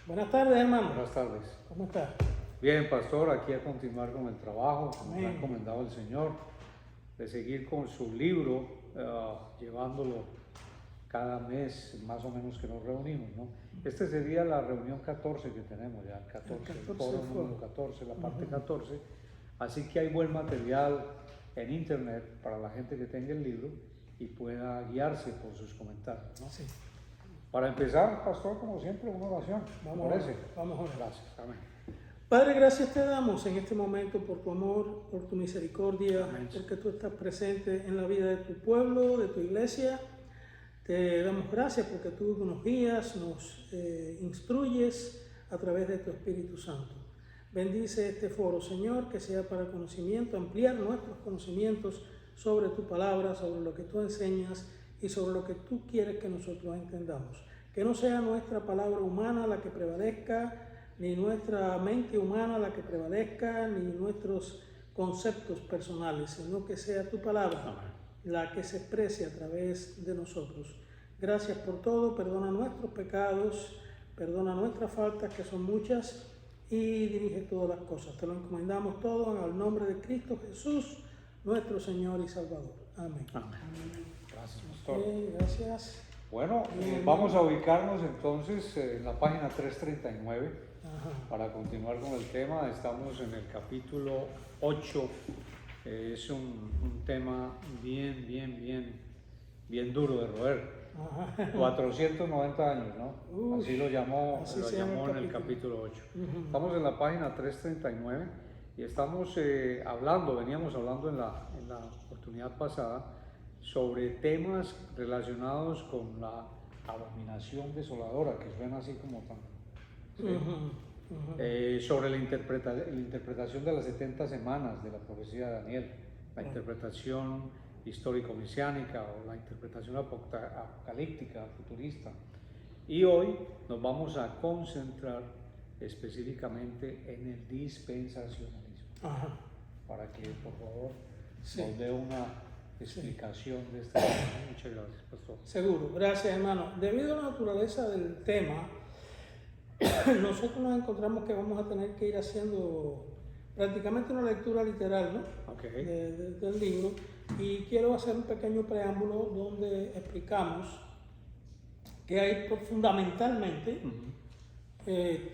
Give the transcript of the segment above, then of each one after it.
Buenas tardes, hermano. Buenas tardes. ¿Cómo está? Bien, pastor, aquí a continuar con el trabajo que nos Amén. ha encomendado el Señor, de seguir con su libro, llevándolo cada mes, más o menos, que nos reunimos, ¿no? Este sería la reunión 14 que tenemos ya, el 14, el foro número 14, la parte 14. Así que hay buen material en internet para la gente que tenga el libro y pueda guiarse por sus comentarios, ¿no? Sí. Para empezar, pastor, como siempre, una oración. Vamos a orar. Vamos a orar. Gracias. Amén. Padre, gracias te damos en este momento por tu amor, por tu misericordia, Amén. porque tú estás presente en la vida de tu pueblo, de tu iglesia. Te damos gracias porque tú nos guías, nos instruyes a través de tu Espíritu Santo. Bendice este foro, Señor, que sea para conocimiento, ampliar nuestros conocimientos sobre tu palabra, sobre lo que tú enseñas y sobre lo que tú quieres que nosotros entendamos. Que no sea nuestra palabra humana la que prevalezca, ni nuestra mente humana la que prevalezca, ni nuestros conceptos personales, sino que sea tu palabra la que se exprese a través de nosotros. Gracias por todo, perdona nuestros pecados, perdona nuestras faltas, que son muchas, y dirige todas las cosas. Te lo encomendamos todo en el nombre de Cristo Jesús, nuestro Señor y Salvador. Amén. Amén. Gracias, pastor. Gracias. Bueno, vamos a ubicarnos entonces en la página 339. Para continuar con el tema. Estamos en el capítulo 8. Es un tema bien duro de roer. 490 años, ¿no? Así lo llamó en el capítulo 8. Estamos en la página 339 y estamos veníamos hablando en la oportunidad pasada sobre temas relacionados con la abominación desoladora, que suena así como tan... ¿sí? Sobre la interpretación de las 70 semanas de la profecía de Daniel, la interpretación histórico-mesiánica o la interpretación apocalíptica, futurista. Y hoy nos vamos a concentrar específicamente en el dispensacionalismo. Para que, por favor, nos dé una explicación de este tema. Muchas gracias, pastor. Seguro, gracias, hermano. Debido a la naturaleza del tema, nosotros nos encontramos que vamos a tener que ir haciendo prácticamente una lectura literal, ¿no? Okay. Del libro, y quiero hacer un pequeño preámbulo donde explicamos que hay fundamentalmente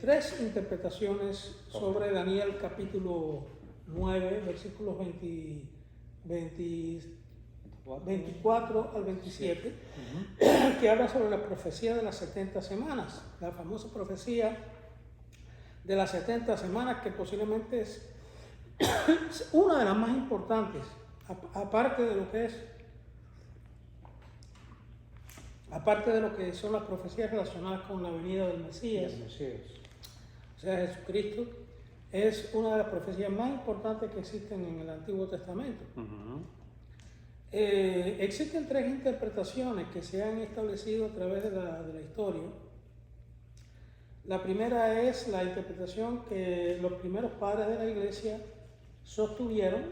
tres interpretaciones sobre Daniel capítulo 9, versículos 24 al 27, que habla sobre la profecía de las 70 semanas, la famosa profecía de las 70 semanas, que posiblemente es una de las más importantes, aparte de lo que son las profecías relacionadas con la venida del Mesías, o sea, Jesucristo. Es una de las profecías más importantes que existen en el Antiguo Testamento. Existen tres interpretaciones que se han establecido a través de la historia. La primera es la interpretación que los primeros padres de la iglesia sostuvieron,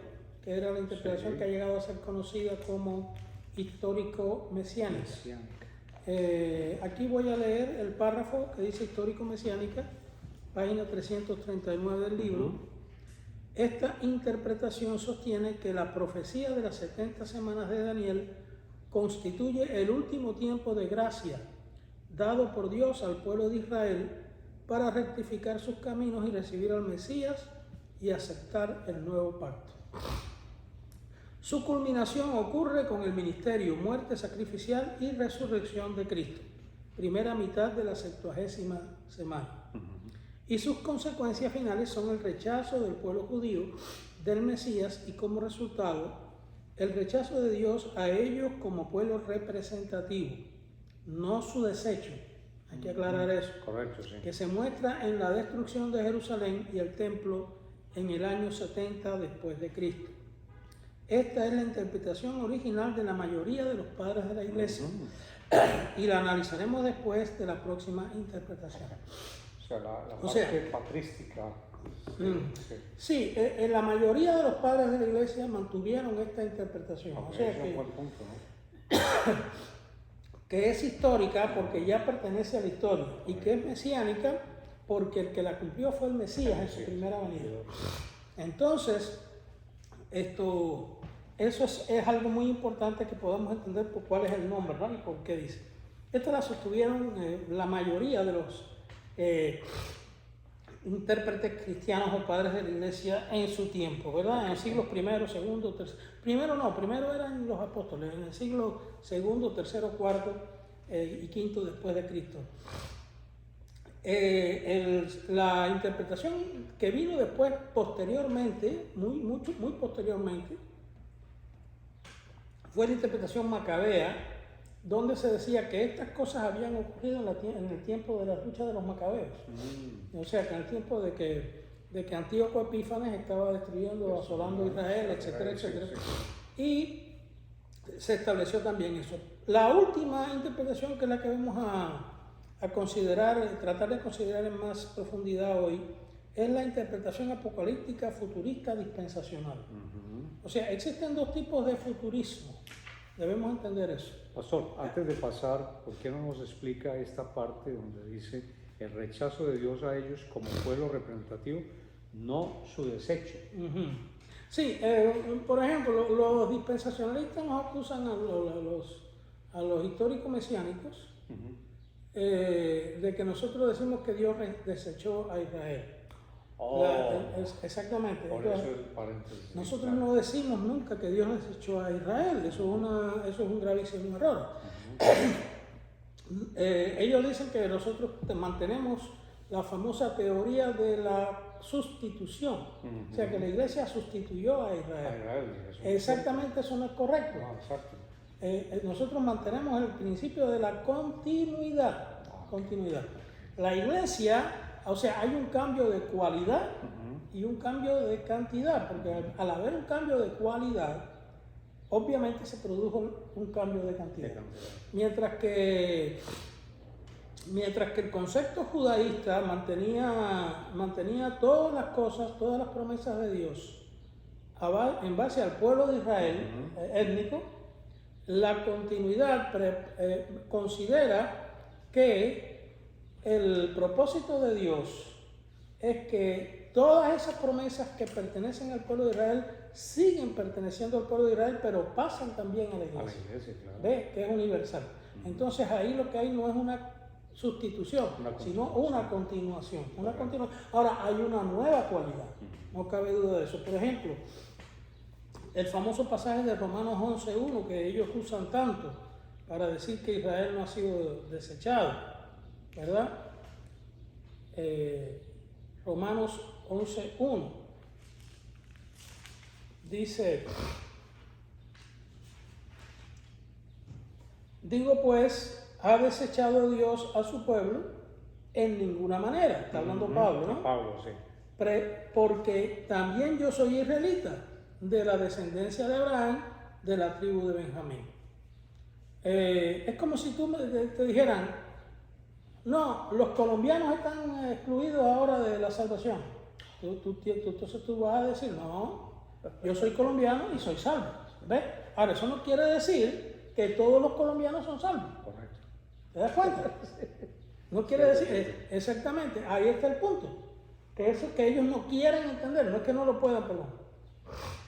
que era la interpretación que ha llegado a ser conocida como histórico-mesiánica. Aquí voy a leer el párrafo que dice histórico-mesiánica, página 339 del libro. Esta interpretación sostiene que la profecía de las 70 semanas de Daniel constituye el último tiempo de gracia dado por Dios al pueblo de Israel para rectificar sus caminos y recibir al Mesías y aceptar el nuevo pacto. Su culminación ocurre con el ministerio, muerte sacrificial y resurrección de Cristo, primera mitad de la 70ª semana. Y sus consecuencias finales son el rechazo del pueblo judío del Mesías y, como resultado, el rechazo de Dios a ellos como pueblo representativo, no su desecho. Hay que aclarar eso. Correcto, sí. Que se muestra en la destrucción de Jerusalén y el templo en el año 70 después de Cristo. Esta es la interpretación original de la mayoría de los padres de la iglesia y la analizaremos después de la próxima interpretación. O sea, la parte patrística. Sí, la mayoría de los padres de la iglesia mantuvieron esta interpretación. Okay, o sea es que, un buen punto, ¿no? que es histórica porque ya pertenece a la historia, y que es mesiánica porque el que la cumplió fue el Mesías en su primera venida. Entonces, eso es algo muy importante que podamos entender por cuál es el nombre, ¿no? Y por qué dice. Esta la sostuvieron la mayoría de los intérpretes cristianos o padres de la iglesia en su tiempo, ¿verdad? En el siglo primero, segundo, tercero. Primero eran los apóstoles, en el siglo segundo, tercero, cuarto y quinto después de Cristo. La interpretación que vino después, posteriormente, muy posteriormente, fue la interpretación macabea, donde se decía que estas cosas habían ocurrido en el tiempo de la lucha de los macabeos. O sea, que en el tiempo de que Antíoco Epífanes estaba destruyendo, asolando Israel, etcétera, etcétera. Y se estableció también eso. La última interpretación, que es la que vamos a considerar, tratar de considerar en más profundidad hoy, es la interpretación apocalíptica, futurista, dispensacional. O sea, existen dos tipos de futurismo. Debemos entender eso. Pastor, antes de pasar, ¿por qué no nos explica esta parte donde dice el rechazo de Dios a ellos como pueblo representativo, no su desecho? Sí, por ejemplo, los dispensacionalistas nos acusan a los históricos mesiánicos de que nosotros decimos que Dios desechó a Israel. Exactamente. Por eso el paréntesis. Nosotros no decimos nunca que Dios desechó a Israel, eso es un gravísimo error. Ellos dicen que nosotros mantenemos la famosa teoría de la sustitución, o sea que la iglesia sustituyó a Israel. Exactamente, eso no es correcto. Nosotros mantenemos el principio de la continuidad. La iglesia, o sea, hay un cambio de cualidad y un cambio de cantidad, porque al haber un cambio de cualidad, obviamente se produjo un cambio de cantidad. Mientras que el concepto judaísta mantenía todas las cosas, todas las promesas de Dios en base al pueblo de Israel étnico, la continuidad considera que el propósito de Dios es que todas esas promesas que pertenecen al pueblo de Israel siguen perteneciendo al pueblo de Israel, pero pasan también a la iglesia. Claro. ¿Ves? Que es universal. Entonces ahí lo que hay no es una sustitución, sino una continuación. Ahora hay una nueva cualidad, no cabe duda de eso. Por ejemplo, el famoso pasaje de Romanos 11:1 que ellos usan tanto para decir que Israel no ha sido desechado, ¿verdad? Romanos 11:1 dice: digo pues, ¿ha desechado Dios a su pueblo? En ninguna manera. Está hablando Pablo, ¿no? Pablo, sí. Porque también yo soy israelita, de la descendencia de Abraham, de la tribu de Benjamín. Es como si te dijeran: no, los colombianos están excluidos ahora de la salvación. Entonces tú vas a decir: no, yo soy colombiano y soy salvo. ¿Ves? Ahora, eso no quiere decir que todos los colombianos son salvos. Correcto. ¿Te das cuenta? No quiere decir, exactamente, ahí está el punto. Que eso que ellos no quieren entender, no es que no lo puedan,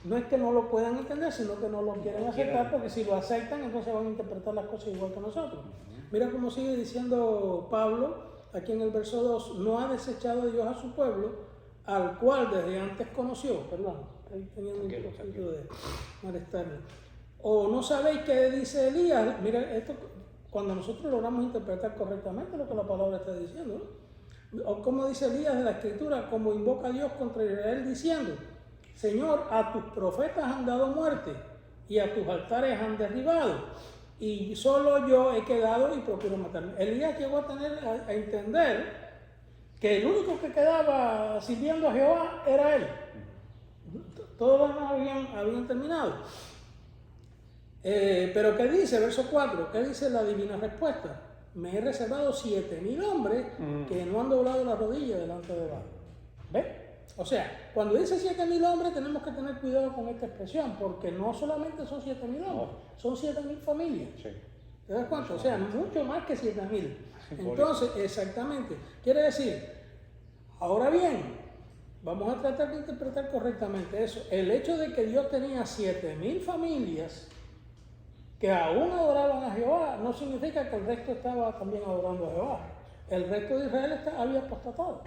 no es que no lo puedan entender, sino que no lo quieren aceptar, porque si lo aceptan, entonces van a interpretar las cosas igual que nosotros. Mira cómo sigue diciendo Pablo, aquí en el verso 2, no ha desechado Dios a su pueblo, al cual desde antes conoció, ahí teniendo un poquito de malestar. O no sabéis qué dice Elías. Mira, esto cuando nosotros logramos interpretar correctamente lo que la palabra está diciendo, ¿no? O como dice Elías de la Escritura, como invoca a Dios contra Israel diciendo: Señor, a tus profetas han dado muerte y a tus altares han derribado, y solo yo he quedado y procuro matarme. Elías llegó a entender que el único que quedaba sirviendo a Jehová era él. Todos los demás habían terminado. Pero ¿qué dice? Verso 4, ¿qué dice la divina respuesta? Me he reservado 7,000 hombres que no han doblado la rodilla delante de Baal. ¿Ves? O sea, cuando dice 7,000 hombres tenemos que tener cuidado con esta expresión, porque no solamente son 7,000 hombres, son 7,000 familias. Sí. ¿Te das cuenta? O sea, mucho más que 7,000. Entonces, exactamente, quiere decir, Ahora bien, vamos a tratar de interpretar correctamente eso. El hecho de que Dios tenía 7.000 familias que aún adoraban a Jehová no significa que el resto estaba también adorando a Jehová. El resto de Israel había apostatado.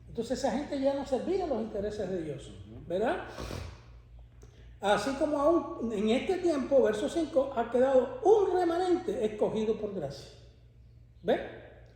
Entonces esa gente ya no servía los intereses de Dios, ¿verdad? Así como aún en este tiempo, verso 5, ha quedado un remanente escogido por gracia. ¿Ves?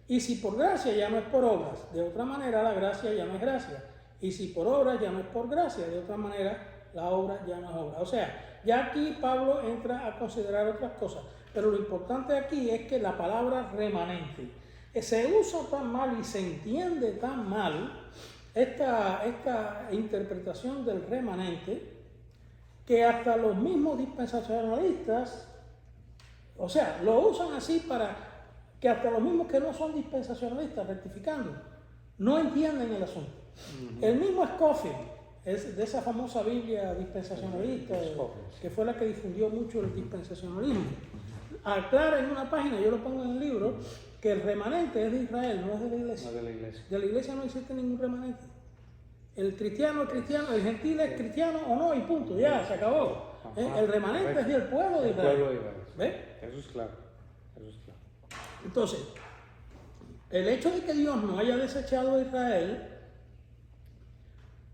Y si por gracia ya no es por obras, de otra manera la gracia ya no es gracia. Y si por obras ya no es por gracia, de otra manera la obra ya no es obra. O sea, ya aquí Pablo entra a considerar otras cosas. Pero lo importante aquí es que la palabra remanente se usa tan mal y se entiende tan mal esta interpretación del remanente, que hasta los mismos dispensacionalistas, o sea, lo usan así para que hasta los mismos que no son dispensacionalistas, rectificando, no entienden el asunto. El mismo Scofield, es de esa famosa Biblia dispensacionalista, que fue la que difundió mucho el dispensacionalismo, aclara en una página, yo lo pongo en el libro, que el remanente es de Israel, no es de la iglesia. No de la iglesia. De la iglesia no existe ningún remanente. El cristiano es cristiano, el gentil es cristiano o no, y punto, ya, se acabó. El remanente es del pueblo de Israel. El pueblo de Israel. ¿Ves? Eso es claro. Eso es claro. Entonces, el hecho de que Dios no haya desechado a Israel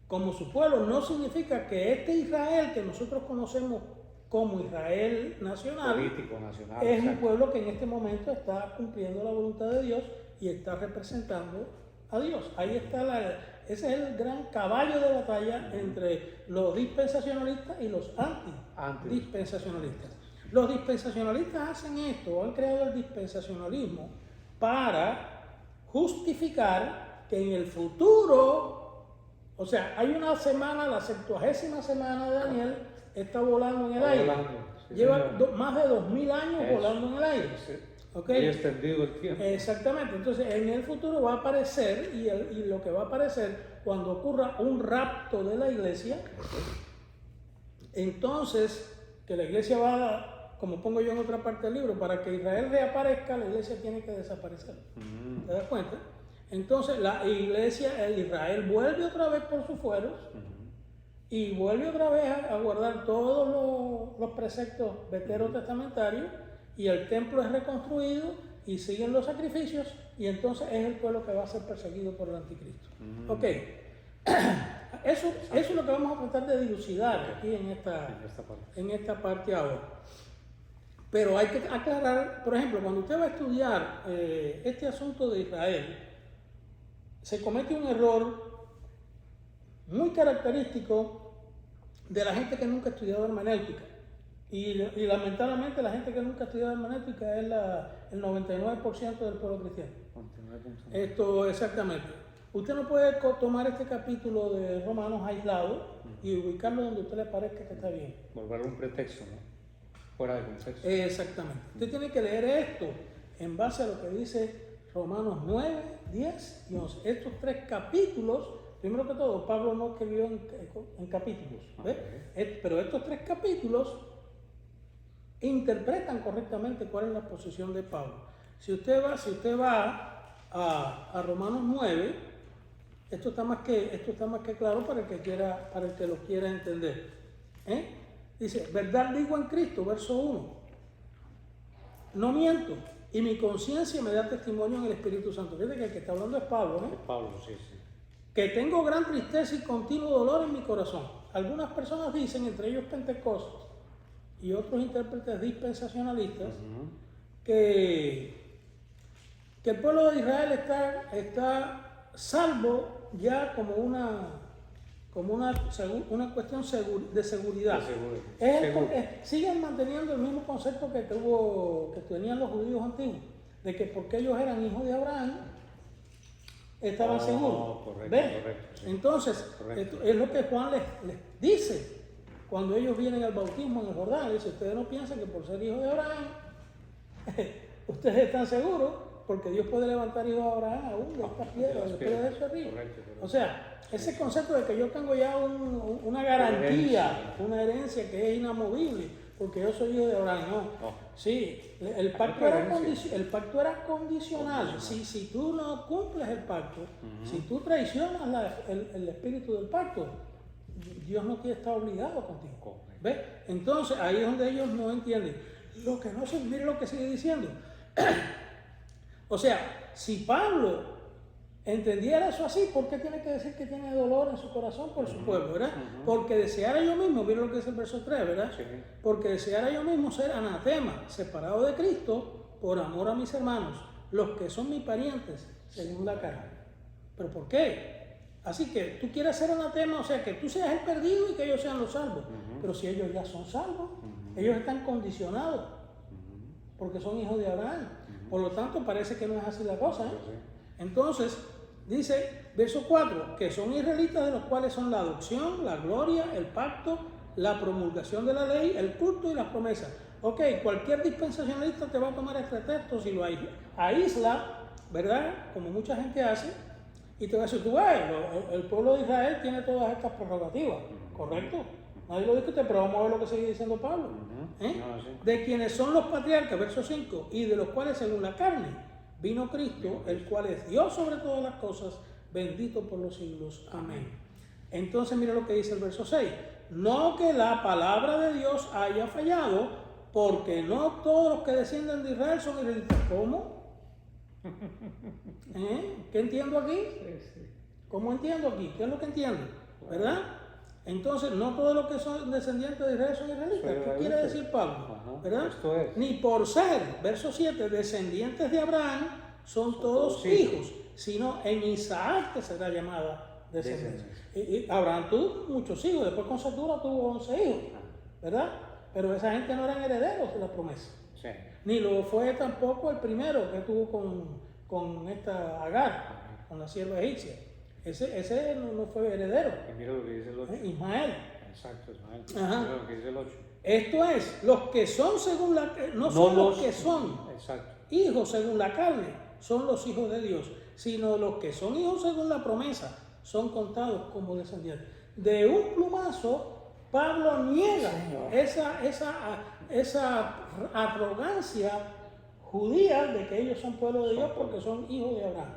como su pueblo no significa que este Israel que nosotros conocemos como Israel nacional, Político, nacional, es un exacto. pueblo que en este momento está cumpliendo la voluntad de Dios y está representando a Dios. Ahí está ese es el gran caballo de batalla entre los dispensacionalistas y los antidispensacionalistas. Los dispensacionalistas hacen esto, han creado el dispensacionalismo para justificar que en el futuro, o sea, hay una semana, la 70ª semana de Daniel, está volando en el aire. Sí, Lleva más de 2000 años volando en el aire. Sí. ¿Okay? Muy extendido el tiempo. Exactamente. Entonces, en el futuro va a aparecer, y lo que va a aparecer cuando ocurra un rapto de la iglesia, entonces, que la iglesia va, como pongo yo en otra parte del libro, para que Israel reaparezca, la iglesia tiene que desaparecer. ¿Te das cuenta? Entonces, la iglesia, el Israel vuelve otra vez por sus fueros y vuelve otra vez a guardar todos los preceptos veterotestamentarios, y el templo es reconstruido y siguen los sacrificios, y entonces es el pueblo que va a ser perseguido por el anticristo. Ok, eso es lo que vamos a tratar de dilucidar aquí en esta parte ahora. Pero hay que aclarar, por ejemplo, cuando usted va a estudiar este asunto de Israel, se comete un error muy característico de la gente que nunca ha estudiado hermenéutica. Y lamentablemente la gente que nunca ha estudiado hermenéutica es el 99% del pueblo cristiano. 99%. Esto exactamente. Usted no puede tomar este capítulo de Romanos aislado y ubicarlo donde a usted le parezca que está bien. Volver un pretexto, ¿no? Fuera de contexto. Exactamente. Usted tiene que leer esto en base a lo que dice Romanos 9, 10 y 11. Estos 3 capítulos, primero que todo, Pablo no escribió en capítulos, ¿ves? Okay. Pero estos 3 capítulos interpretan correctamente cuál es la posición de Pablo. Si usted va a Romanos 9, esto está más que claro para el que lo quiera entender. Dice, verdad digo en Cristo, verso 1. No miento, y mi conciencia me da testimonio en el Espíritu Santo. Fíjate que el que está hablando es Pablo, ¿no? Pablo, sí. Que tengo gran tristeza y continuo dolor en mi corazón. Algunas personas dicen, entre ellos Pentecostés y otros intérpretes dispensacionalistas, que el pueblo de Israel está salvo ya como una cuestión de seguridad. Siguen manteniendo el mismo concepto que tenían los judíos antiguos, de que porque ellos eran hijos de Abraham, estaban seguros. Correcto, sí. Entonces, esto es lo que Juan les dice cuando ellos vienen al bautismo en el Jordán. Dice, ustedes no piensan que por ser hijos de Abraham, ustedes están seguros, porque Dios puede levantar hijos de Abraham aún de estas piedras, después de ese río. O sea, ese concepto de que yo tengo ya una garantía, una herencia que es inamovible, porque yo soy hijo de Abraham, no. No. Sí, el pacto era condicional. Si tú no cumples el pacto, si tú traicionas el espíritu del pacto, Dios no quiere estar obligado contigo. ¿Ves? Entonces ahí es donde ellos no entienden. Lo que no se, mire lo que sigue diciendo. O sea, si Pablo entendiera eso así, ¿por qué tiene que decir que tiene dolor en su corazón por su pueblo, verdad? Porque deseara yo mismo, mira lo que dice el verso 3, ¿verdad? Sí. Porque deseara yo mismo ser anatema, separado de Cristo, por amor a mis hermanos, los que son mis parientes, según la carne. ¿Pero por qué? Así que tú quieres ser anatema, o sea, que tú seas el perdido y que ellos sean los salvos. Pero si ellos ya son salvos, ellos están condicionados, porque son hijos de Abraham. Por lo tanto, parece que no es así la cosa, ¿eh? Entonces, dice, verso 4, que son israelitas de los cuales son la adopción, la gloria, el pacto, la promulgación de la ley, el culto y las promesas. Ok, cualquier dispensacionalista te va a tomar este texto si lo aísla, ¿verdad? Como mucha gente hace, y te va a decir, tú ves, el pueblo de Israel tiene todas estas prerrogativas, ¿correcto? Nadie lo discute, pero vamos a ver lo que sigue diciendo Pablo. De quienes son los patriarcas, verso 5, y de los cuales según la carne vino Cristo, el cual es Dios sobre todas las cosas, bendito por los siglos. Amén. Entonces mira lo que dice el verso 6. No que la palabra de Dios haya fallado, porque no todos los que descienden de Israel son israelitas. ¿Cómo? ¿Qué entiendo aquí? ¿Cómo entiendo aquí? ¿Qué es lo que entiendo? ¿Verdad? Entonces, no todos los que son descendientes de Israel son israelitas. ¿Qué quiere decir Pablo? ¿Verdad? Ni por ser, verso 7, descendientes de Abraham son todos hijos, sino en Isaac que será llamada descendencia. Y Abraham tuvo muchos hijos, después con Satura tuvo 11 hijos, ¿verdad? Pero esa gente no eran herederos de la promesa. Sí. Ni lo fue tampoco el primero que tuvo con esta Agar, con la sierva egipcia. Ese no fue heredero. Y mira lo que dice el 8. Ismael. Exacto, Ismael. Mira lo que dice el 8. Esto es, los que son según la no son los que son hijos según la carne, son los hijos de Dios, sino los que son hijos según la promesa, son contados como descendientes. De un plumazo, Pablo niega esa arrogancia judía de que ellos son pueblo de Dios porque son hijos de Abraham.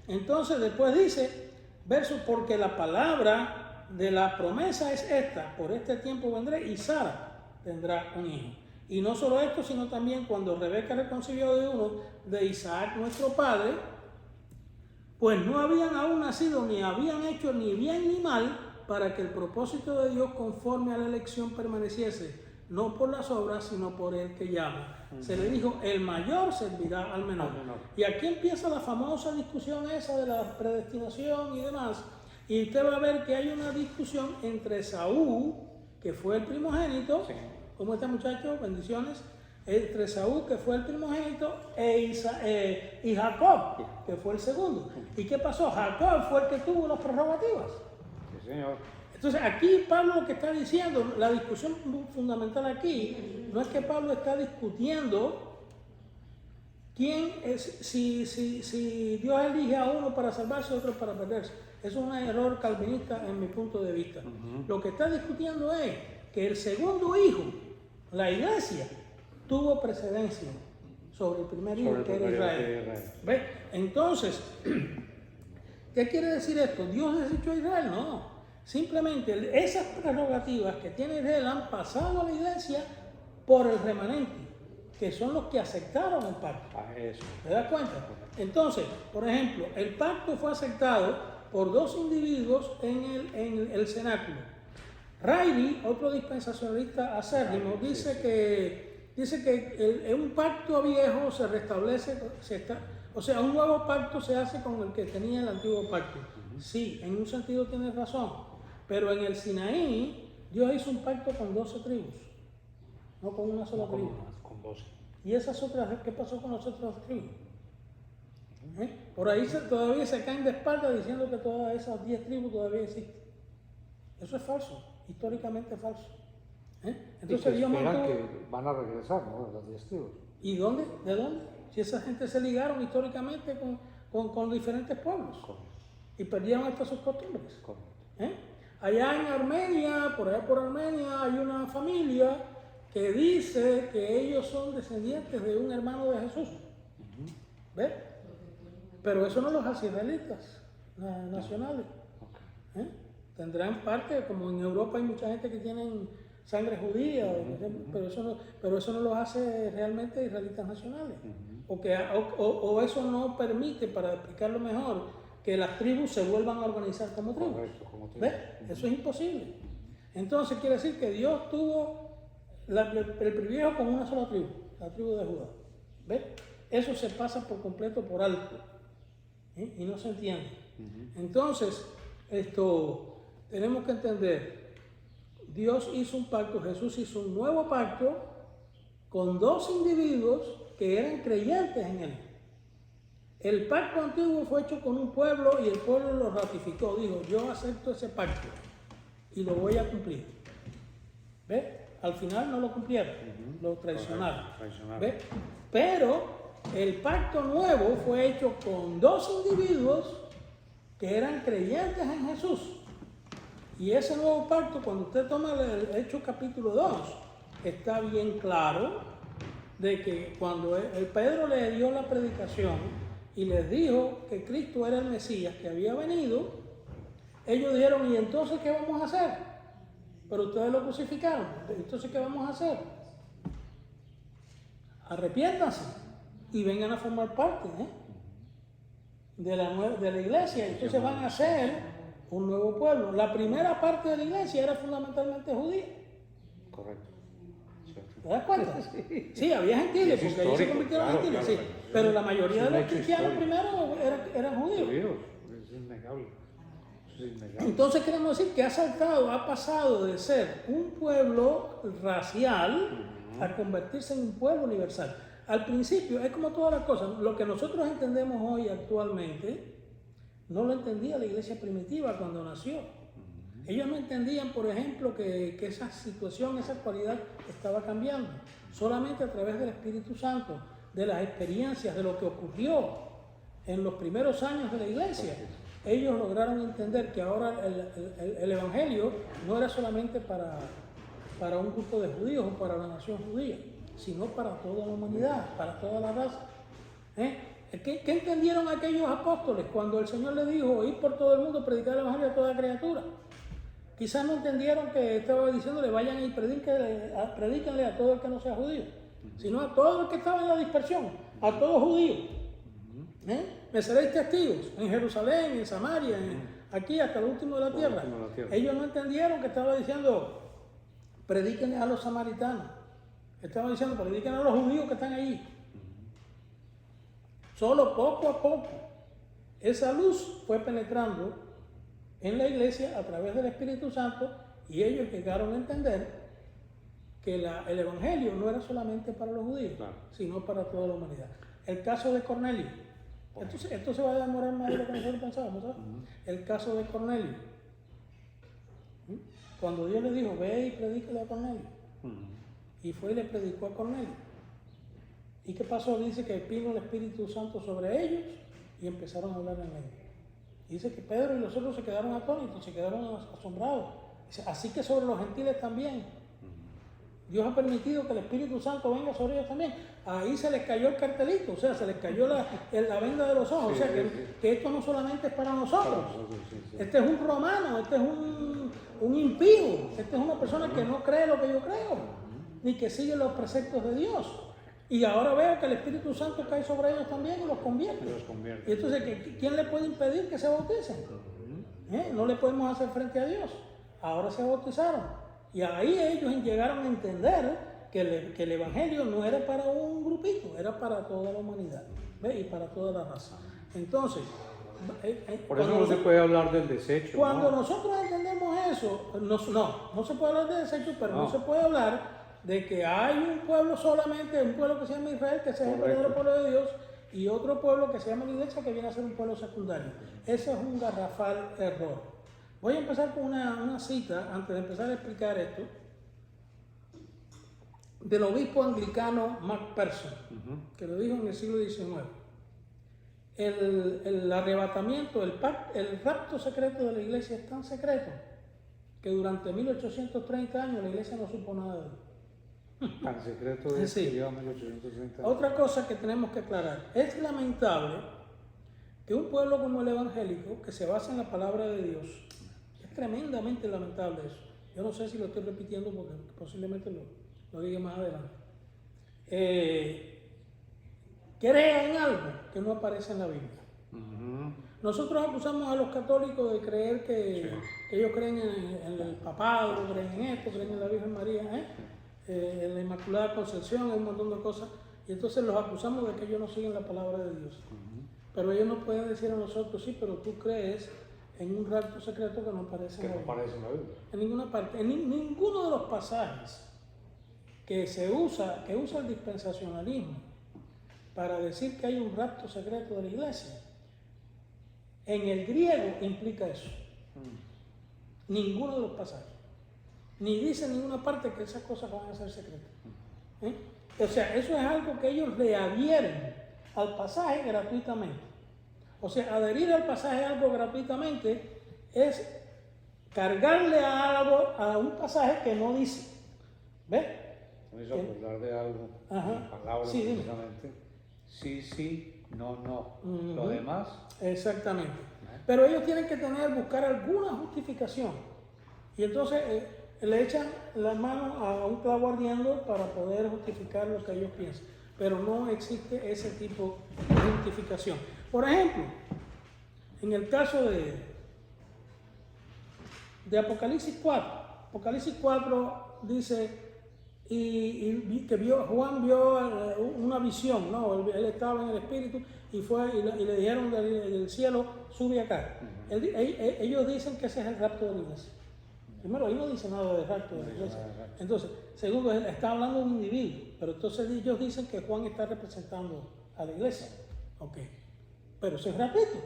Entonces después dice, verso, porque la palabra de la promesa es esta, por este tiempo vendré y Sara tendrá un hijo. Y no solo esto, sino también cuando Rebeca reconcibió de uno de Isaac nuestro padre, pues no habían aún nacido, ni habían hecho ni bien ni mal, para que el propósito de Dios conforme a la elección permaneciese, no por las obras, sino por el que llama. Se le dijo, el mayor servirá al menor. Y aquí empieza la famosa discusión esa de la predestinación y demás. Y usted va a ver que hay una discusión entre Saúl, que fue el primogénito, ¿cómo está muchacho? Bendiciones. Entre Saúl, que fue el primogénito, y Jacob, que fue el segundo. ¿Y qué pasó? Jacob fue el que tuvo las prerrogativas. Sí, señor. Entonces aquí Pablo lo que está diciendo, la discusión fundamental aquí, no es que Pablo está discutiendo quién es, si Dios elige a uno para salvarse y otro para perderse. Eso es un error calvinista en mi punto de vista. Lo que está discutiendo es que el segundo hijo, la iglesia, tuvo precedencia sobre el primer hijo que era Israel. ¿Ves? Entonces, ¿qué quiere decir esto? ¿Dios desechó a Israel? No. Simplemente esas prerrogativas que tiene Israel han pasado a la iglesia por el remanente, que son los que aceptaron el pacto. ¿Te das cuenta? Entonces, por ejemplo, el pacto fue aceptado por dos individuos en el cenáculo. Riley, otro dispensacionalista acérrimo, dice que un pacto viejo se restablece, o sea, un nuevo pacto se hace con el que tenía el antiguo pacto. Sí, en un sentido tienes razón. Pero en el Sinaí, Dios hizo un pacto con 12 tribus, no con una sola tribu. Con 12. ¿Y esas otras, qué pasó con las otras tribus? Por ahí todavía se caen de espalda diciendo que todas esas 10 tribus todavía existen. Eso es falso, históricamente falso. Entonces Dios mantuvo que van a regresar, ¿no? Las 10 tribus. ¿Y dónde? ¿De dónde? Si esa gente se ligaron históricamente con diferentes pueblos. Correcto. Y perdieron hasta sus costumbres. allá en Armenia, por allá por Armenia, hay una familia que dice que ellos son descendientes de un hermano de Jesús. ¿Ves? Pero eso no los hace israelitas nacionales. ¿Eh? Tendrán parte, como en Europa hay mucha gente que tienen sangre judía, pero eso no los hace realmente israelitas nacionales. O eso no permite, para explicarlo mejor, que las tribus se vuelvan a organizar como tribus. Correcto, como tribus. ¿Ves? Eso es imposible. Entonces quiere decir que Dios tuvo el privilegio con una sola tribu, la tribu de Judá. ¿Ves? Eso se pasa por completo por alto. Y no se entiende. Entonces, tenemos que entender, Dios hizo un pacto, Jesús hizo un nuevo pacto con dos individuos que eran creyentes en él. El pacto antiguo fue hecho con un pueblo y el pueblo lo ratificó, dijo, yo acepto ese pacto y lo voy a cumplir. ¿Ves? Al final no lo cumplieron, lo traicionaron. ¿Ves? Pero el pacto nuevo fue hecho con dos individuos que eran creyentes en Jesús. Y ese nuevo pacto, cuando usted toma el Hechos capítulo 2, está bien claro de que cuando el Pedro le dio la predicación y les dijo que Cristo era el Mesías que había venido, ellos dijeron, ¿y entonces qué vamos a hacer? Pero ustedes lo crucificaron, entonces ¿qué vamos a hacer? Arrepiéntanse y vengan a formar parte de la iglesia. Entonces van a ser un nuevo pueblo. La primera parte de la iglesia era fundamentalmente judía. Correcto. ¿Te das cuenta? Sí, había gentiles, porque ellos se convirtieron en gentiles, sí. Pero la mayoría de los cristianos primero eran judíos. Es innegable. Entonces queremos decir que ha pasado de ser un pueblo racial a convertirse en un pueblo universal. Al principio, es como todas las cosas, lo que nosotros entendemos hoy actualmente, no lo entendía la iglesia primitiva cuando nació. Ellos no entendían, por ejemplo, que esa situación, esa cualidad estaba cambiando. Solamente a través del Espíritu Santo, de las experiencias, de lo que ocurrió en los primeros años de la iglesia, ellos lograron entender que ahora el Evangelio no era solamente para un grupo de judíos o para la nación judía, sino para toda la humanidad, para toda la raza. ¿Qué entendieron aquellos apóstoles cuando el Señor les dijo, ir por todo el mundo, predicar el Evangelio a toda criatura? Quizás no entendieron que estaba diciéndole, vayan y predíquenle a todo el que no sea judío, sino a todo el que estaba en la dispersión, a todos judíos. Me seréis testigos en Jerusalén, en Samaria, aquí hasta el último de la tierra. Ellos no entendieron que estaba diciendo, predíquenle a los samaritanos. Estaba diciendo, prediquen a los judíos que están allí. Solo poco a poco esa luz fue penetrando en la iglesia a través del Espíritu Santo y ellos llegaron a entender que el Evangelio no era solamente para los judíos, sino para toda la humanidad. El caso de Cornelio. Esto se va a demorar más de lo que nosotros pensábamos, ¿sabes? El caso de Cornelio. Cuando Dios le dijo, ve y predícale a Cornelio. Y fue y le predicó a Cornelio. ¿Y qué pasó? Dice que vino el Espíritu Santo sobre ellos y empezaron a hablar en lengua. Dice que Pedro y los otros se quedaron atónitos, se quedaron asombrados. Dice, así que sobre los gentiles también. Dios ha permitido que el Espíritu Santo venga sobre ellos también. Ahí se les cayó el cartelito, o sea, se les cayó la venda de los ojos. O sea, que esto no solamente es para nosotros. Este es un romano, este es un impío, este es una persona que no cree lo que yo creo, ni que sigue los preceptos de Dios. Y ahora veo que el Espíritu Santo cae sobre ellos también y los convierte. Y entonces, ¿quién le puede impedir que se bauticen? No le podemos hacer frente a Dios. Ahora se bautizaron. Y ahí ellos llegaron a entender que el Evangelio no era para un grupito, era para toda la humanidad, ¿ves? Y para toda la raza. Entonces, por eso no se puede hablar del desecho. Cuando nosotros entendemos eso, no se puede hablar de desecho, pero no se puede hablar de que hay un pueblo solamente, un pueblo que se llama Israel, que es el verdadero pueblo de Dios, y otro pueblo que se llama la iglesia, que viene a ser un pueblo secundario. Ese es un garrafal error. Voy a empezar con una cita, antes de empezar a explicar esto, del obispo anglicano MacPherson, que lo dijo en el siglo XIX. El arrebatamiento, el rapto secreto de la iglesia es tan secreto que durante 1830 años la iglesia no supo nada de él. Tan secreto es Sí. que lleva 1830 años. Otra cosa que tenemos que aclarar, es lamentable que un pueblo como el evangélico, que se basa en la palabra de Dios, es tremendamente lamentable eso. Yo no sé si lo estoy repitiendo porque posiblemente lo diga más adelante. Crea en algo que no aparece en la Biblia. Nosotros acusamos a los católicos de creer que ellos creen en el papado, creen en esto, creen en la Virgen María, en la Inmaculada Concepción, en un montón de cosas, y entonces los acusamos de que ellos no siguen la palabra de Dios. Pero ellos nos pueden decir a nosotros, sí, pero tú crees en un rapto secreto que no aparece en la Biblia. aparece en la Biblia. En ninguna parte, en ninguno de los pasajes que usa el dispensacionalismo para decir que hay un rapto secreto de la iglesia, en el griego implica eso. Ninguno de los pasajes. Ni dice en ninguna parte que esas cosas van a ser secretas. O sea, eso es algo que ellos le adhieren al pasaje gratuitamente. O sea, adherir al pasaje algo gratuitamente es cargarle a un pasaje que no dice. ¿Ves? Me hizo acordar de algo, en palabras Sí, dime. precisamente. Sí, no. Lo demás. Exactamente. Pero ellos tienen que buscar alguna justificación. Y entonces le echan la mano a un clavo ardiendo para poder justificar lo que ellos piensan. Pero no existe ese tipo de justificación. Por ejemplo, en el caso de Apocalipsis 4. Apocalipsis 4 dice y que Juan vio una visión, ¿no? Él estaba en el espíritu y le dijeron del cielo, sube acá. Ellos dicen que ese es el rapto de la iglesia. Primero, ahí no dice nada de rapto de la iglesia. Entonces, segundo, él está hablando de un individuo, pero entonces ellos dicen que Juan está representando a la iglesia. Ok, pero eso es rapito.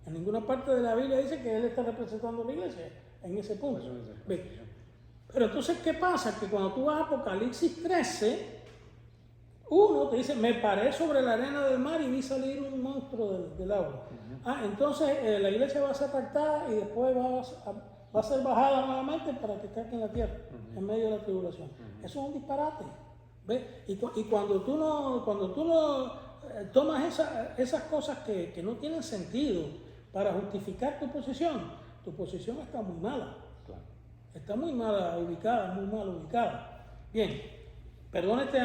En ninguna parte de la Biblia dice que él está representando a la iglesia en ese punto. Pero entonces, ¿qué pasa? Que cuando tú vas a Apocalipsis 13, uno te dice, me paré sobre la arena del mar y vi salir un monstruo del agua. Entonces la iglesia va a ser raptada y después va a ser bajada nuevamente para que caiga en la tierra, en medio de la tribulación. Eso es un disparate. ¿Ves? Y cuando tú no tomas esas cosas que no tienen sentido para justificar tu posición está muy mala. Está muy mal ubicada. Bien, perdón este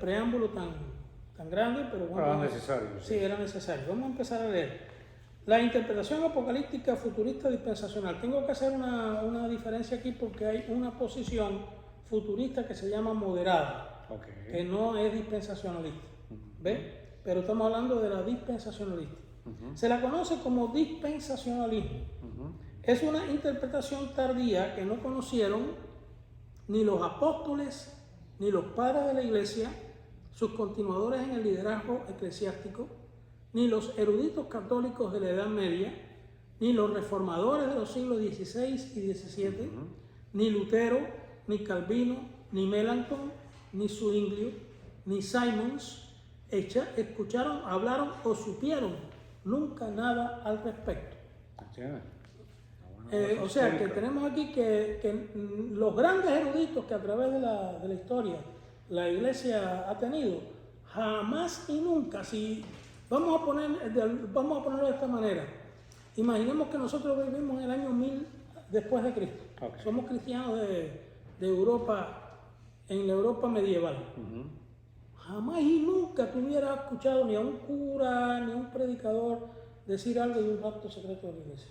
preámbulo tan grande, pero bueno. Era necesario. Sí, era necesario. Vamos a empezar a leer. La interpretación apocalíptica futurista dispensacional. Tengo que hacer una diferencia aquí porque hay una posición futurista que se llama moderada, que no es dispensacionalista. ¿Ves? Pero estamos hablando de la dispensacionalista. Se la conoce como dispensacionalismo. Es una interpretación tardía que no conocieron ni los apóstoles, ni los padres de la iglesia, sus continuadores en el liderazgo eclesiástico, ni los eruditos católicos de la Edad Media, ni los reformadores de los siglos XVI y XVII, ni Lutero, ni Calvino, ni Melanchthon, ni Zwinglio, ni Simons, escucharon, hablaron o supieron nunca nada al respecto. O sea que tenemos aquí que los grandes eruditos que a través de la historia la iglesia ha tenido, jamás y nunca, si vamos a ponerlo de esta manera, imaginemos que nosotros vivimos en el año 1000 después de Cristo. Somos cristianos de Europa, en la Europa medieval. Jamás y nunca tú hubieras escuchado ni a un cura ni a un predicador decir algo de un rapto secreto de la iglesia.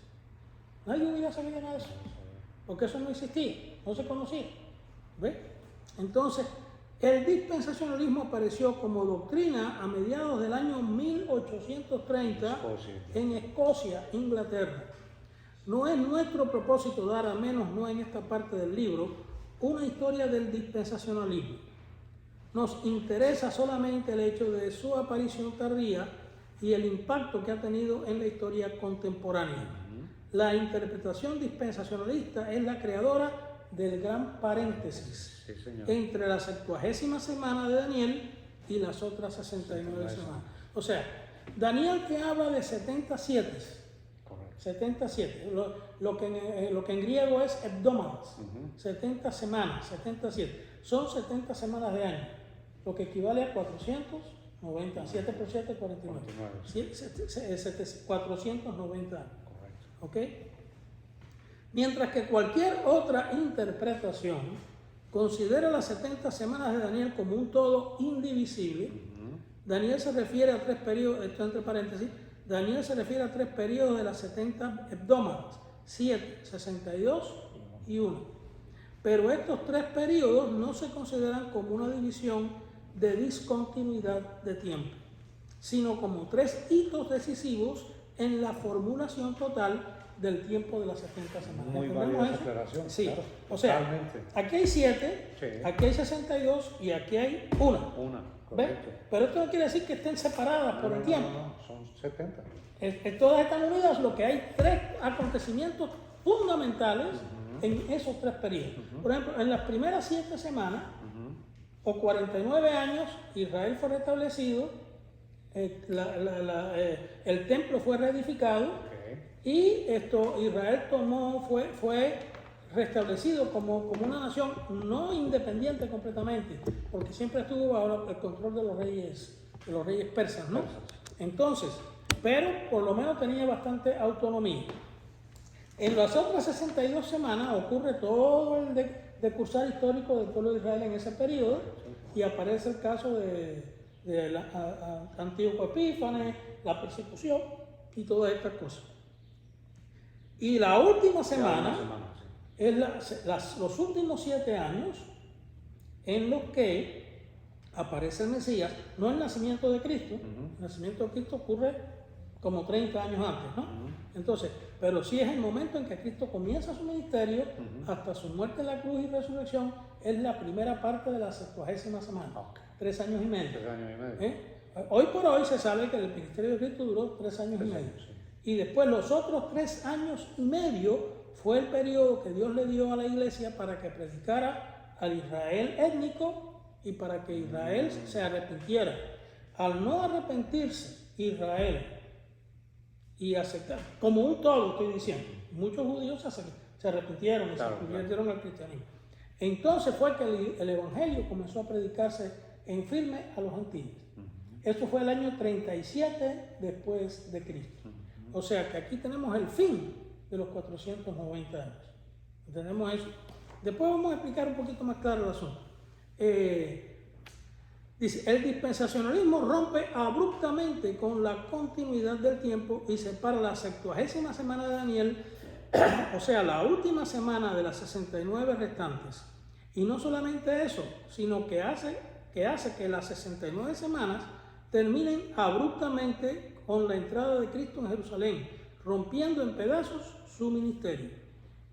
Nadie hubiera sabido nada de eso, porque eso no existía, no se conocía. ¿Ves? Entonces, el dispensacionalismo apareció como doctrina a mediados del año 1830 en Escocia, Inglaterra. No es nuestro propósito dar, a menos no en esta parte del libro, una historia del dispensacionalismo. Nos interesa solamente el hecho de su aparición tardía y el impacto que ha tenido en la historia contemporánea. La interpretación dispensacionalista es la creadora del gran paréntesis entre la 70ª semana de Daniel y las otras 69 semanas. O sea, Daniel que habla de 70 7, 77. Lo que en griego es hebdómadas. 70 semanas, 77. Son 70 semanas de año, lo que equivale a 490. 7 por 7, 49. 490 años. Correcto. ¿Ok? Mientras que cualquier otra interpretación considera las 70 semanas de Daniel como un todo indivisible. Daniel se refiere a 3 periodos, esto entre paréntesis, Daniel se refiere a 3 periodos de las 70 hebdómadas, 7, 62 y 1. Pero estos 3 periodos no se consideran como una división de discontinuidad de tiempo, sino como 3 hitos decisivos en la formulación total del tiempo de las 70 semanas. Muy válida esa aclaración. Sí, claro, o sea, totalmente. aquí hay 7, Sí. aquí hay 62 y aquí hay 1. Una, ¿Ves? correcto. Pero esto no quiere decir que estén separadas por el tiempo. No, son 70. Todas están unidas, lo que hay 3 acontecimientos fundamentales en esos 3 periodos. Por ejemplo, en las primeras 7 semanas o 49 años, Israel fue restablecido, el templo fue reedificado. Y Israel fue restablecido como una nación no independiente completamente, porque siempre estuvo bajo el control de los reyes persas, ¿no? Entonces, pero por lo menos tenía bastante autonomía. En las otras 62 semanas ocurre todo el decursar histórico del pueblo de Israel en ese periodo, y aparece el caso de Antíoco Epífanes, la persecución y todas estas cosas. Y la última semana es los últimos 7 años en los que aparece el Mesías, no el nacimiento de Cristo. El nacimiento de Cristo ocurre como 30 años antes, ¿no? Entonces, pero sí es el momento en que Cristo comienza su ministerio hasta su muerte en la cruz y resurrección, es la primera parte de la 70ª semana, 3 años y medio. 3 años y medio. Hoy por hoy se sabe que el ministerio de Cristo duró 3 años y medio. Y después los otros 3 años y medio fue el periodo que Dios le dio a la iglesia para que predicara al Israel étnico y para que Israel se arrepintiera. Al no arrepentirse Israel y aceptar, como un todo estoy diciendo, muchos judíos se arrepintieron y se convirtieron al cristianismo. Entonces fue que el evangelio comenzó a predicarse en firme a los gentiles. Esto fue el año 37 después de Cristo. O sea que aquí tenemos el fin de los 490 años. Tenemos eso. Después vamos a explicar un poquito más claro el asunto. Dice, el dispensacionalismo rompe abruptamente con la continuidad del tiempo y separa la 70ª semana de Daniel, o sea, la última semana de las 69 restantes. Y no solamente eso, sino que hace que las 69 semanas terminen abruptamente con la entrada de Cristo en Jerusalén, rompiendo en pedazos su ministerio.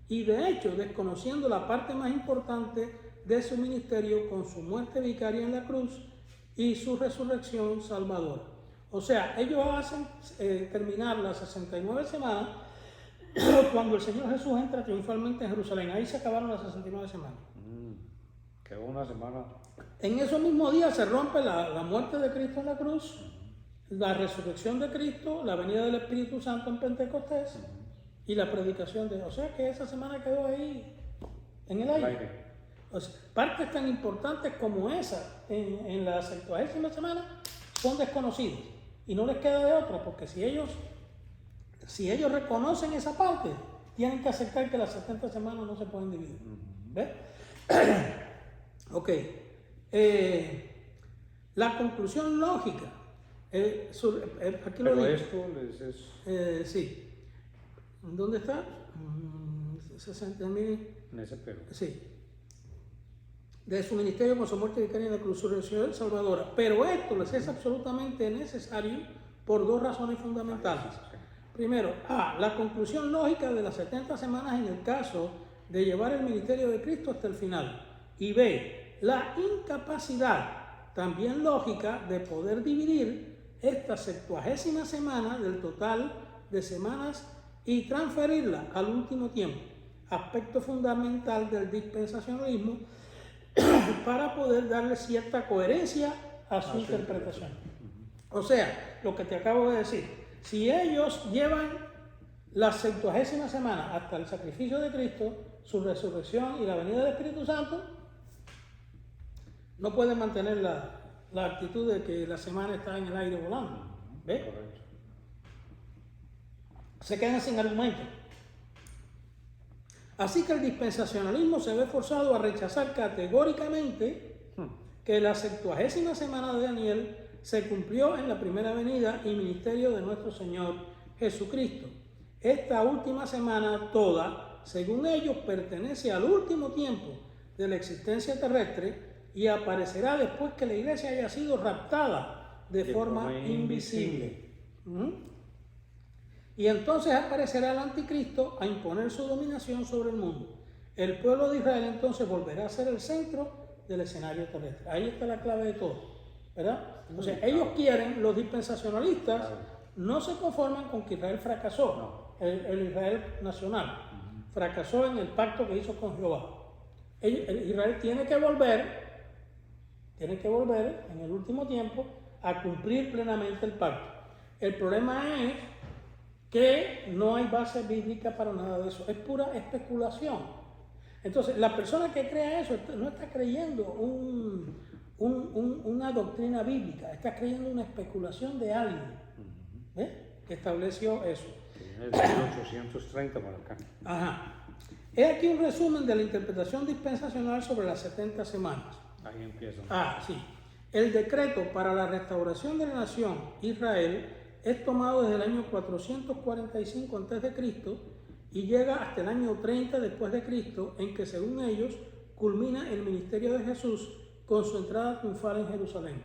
Y de hecho, desconociendo la parte más importante de su ministerio con su muerte vicaria en la cruz y su resurrección salvadora. O sea, ellos hacen terminar las 69 semanas cuando el Señor Jesús entra triunfalmente en Jerusalén. Ahí se acabaron las 69 semanas. Quedó una semana. En esos mismos días se rompe la muerte de Cristo en la cruz, la resurrección de Cristo, la venida del Espíritu Santo en Pentecostés y la predicación de... O sea que esa semana quedó ahí en el aire. O sea, partes tan importantes como esa en la 70ª semana son desconocidas y no les queda de otra, porque si ellos reconocen esa parte, tienen que aceptar que las 70 semanas no se pueden dividir. ¿Ves? Ok. La conclusión lógica. Aquí lo digo. Esto les es... Sí. ¿Dónde está? 60.000. En ese pero. Sí. De su ministerio con su muerte vicaria en la cruz, su resurrección salvadora. Pero esto les es absolutamente necesario por 2 razones fundamentales. Primero, la conclusión lógica de las 70 semanas en el caso de llevar el ministerio de Cristo hasta el final. Y B, la incapacidad, también lógica, de poder dividir esta 70ª semana del total de semanas y transferirla al último tiempo, aspecto fundamental del dispensacionalismo, para poder darle cierta coherencia a su interpretación. O sea, lo que te acabo de decir, si ellos llevan la 70ª semana hasta el sacrificio de Cristo, su resurrección y la venida del Espíritu Santo, no pueden mantener la actitud de que la semana está en el aire volando. ¿Ves? Correcto. Se quedan sin argumento. Así que el dispensacionalismo se ve forzado a rechazar categóricamente que la 70ª semana de Daniel se cumplió en la primera venida y ministerio de nuestro Señor Jesucristo. Esta última semana toda, según ellos, pertenece al último tiempo de la existencia terrestre y aparecerá después que la iglesia haya sido raptada de forma invisible. Y entonces aparecerá el anticristo a imponer su dominación sobre el mundo. El pueblo de Israel entonces volverá a ser el centro del escenario terrestre. Ahí está la clave de todo, ¿verdad? O sea, ellos quieren, los dispensacionalistas, no se conforman con que Israel fracasó, el Israel nacional, fracasó en el pacto que hizo con Jehová. Israel tiene que volver en el último tiempo a cumplir plenamente el pacto. El problema es que no hay base bíblica para nada de eso, es pura especulación. Entonces, la persona que crea eso no está creyendo una doctrina bíblica, está creyendo una especulación de alguien que estableció eso. Desde 1830 para acá. Ajá. He aquí un resumen de la interpretación dispensacional sobre las 70 semanas. Ahí empieza. Sí. El decreto para la restauración de la nación Israel es tomado desde el año 445 a.C. y llega hasta el año 30 después de Cristo, en que según ellos culmina el ministerio de Jesús con su entrada triunfal en Jerusalén.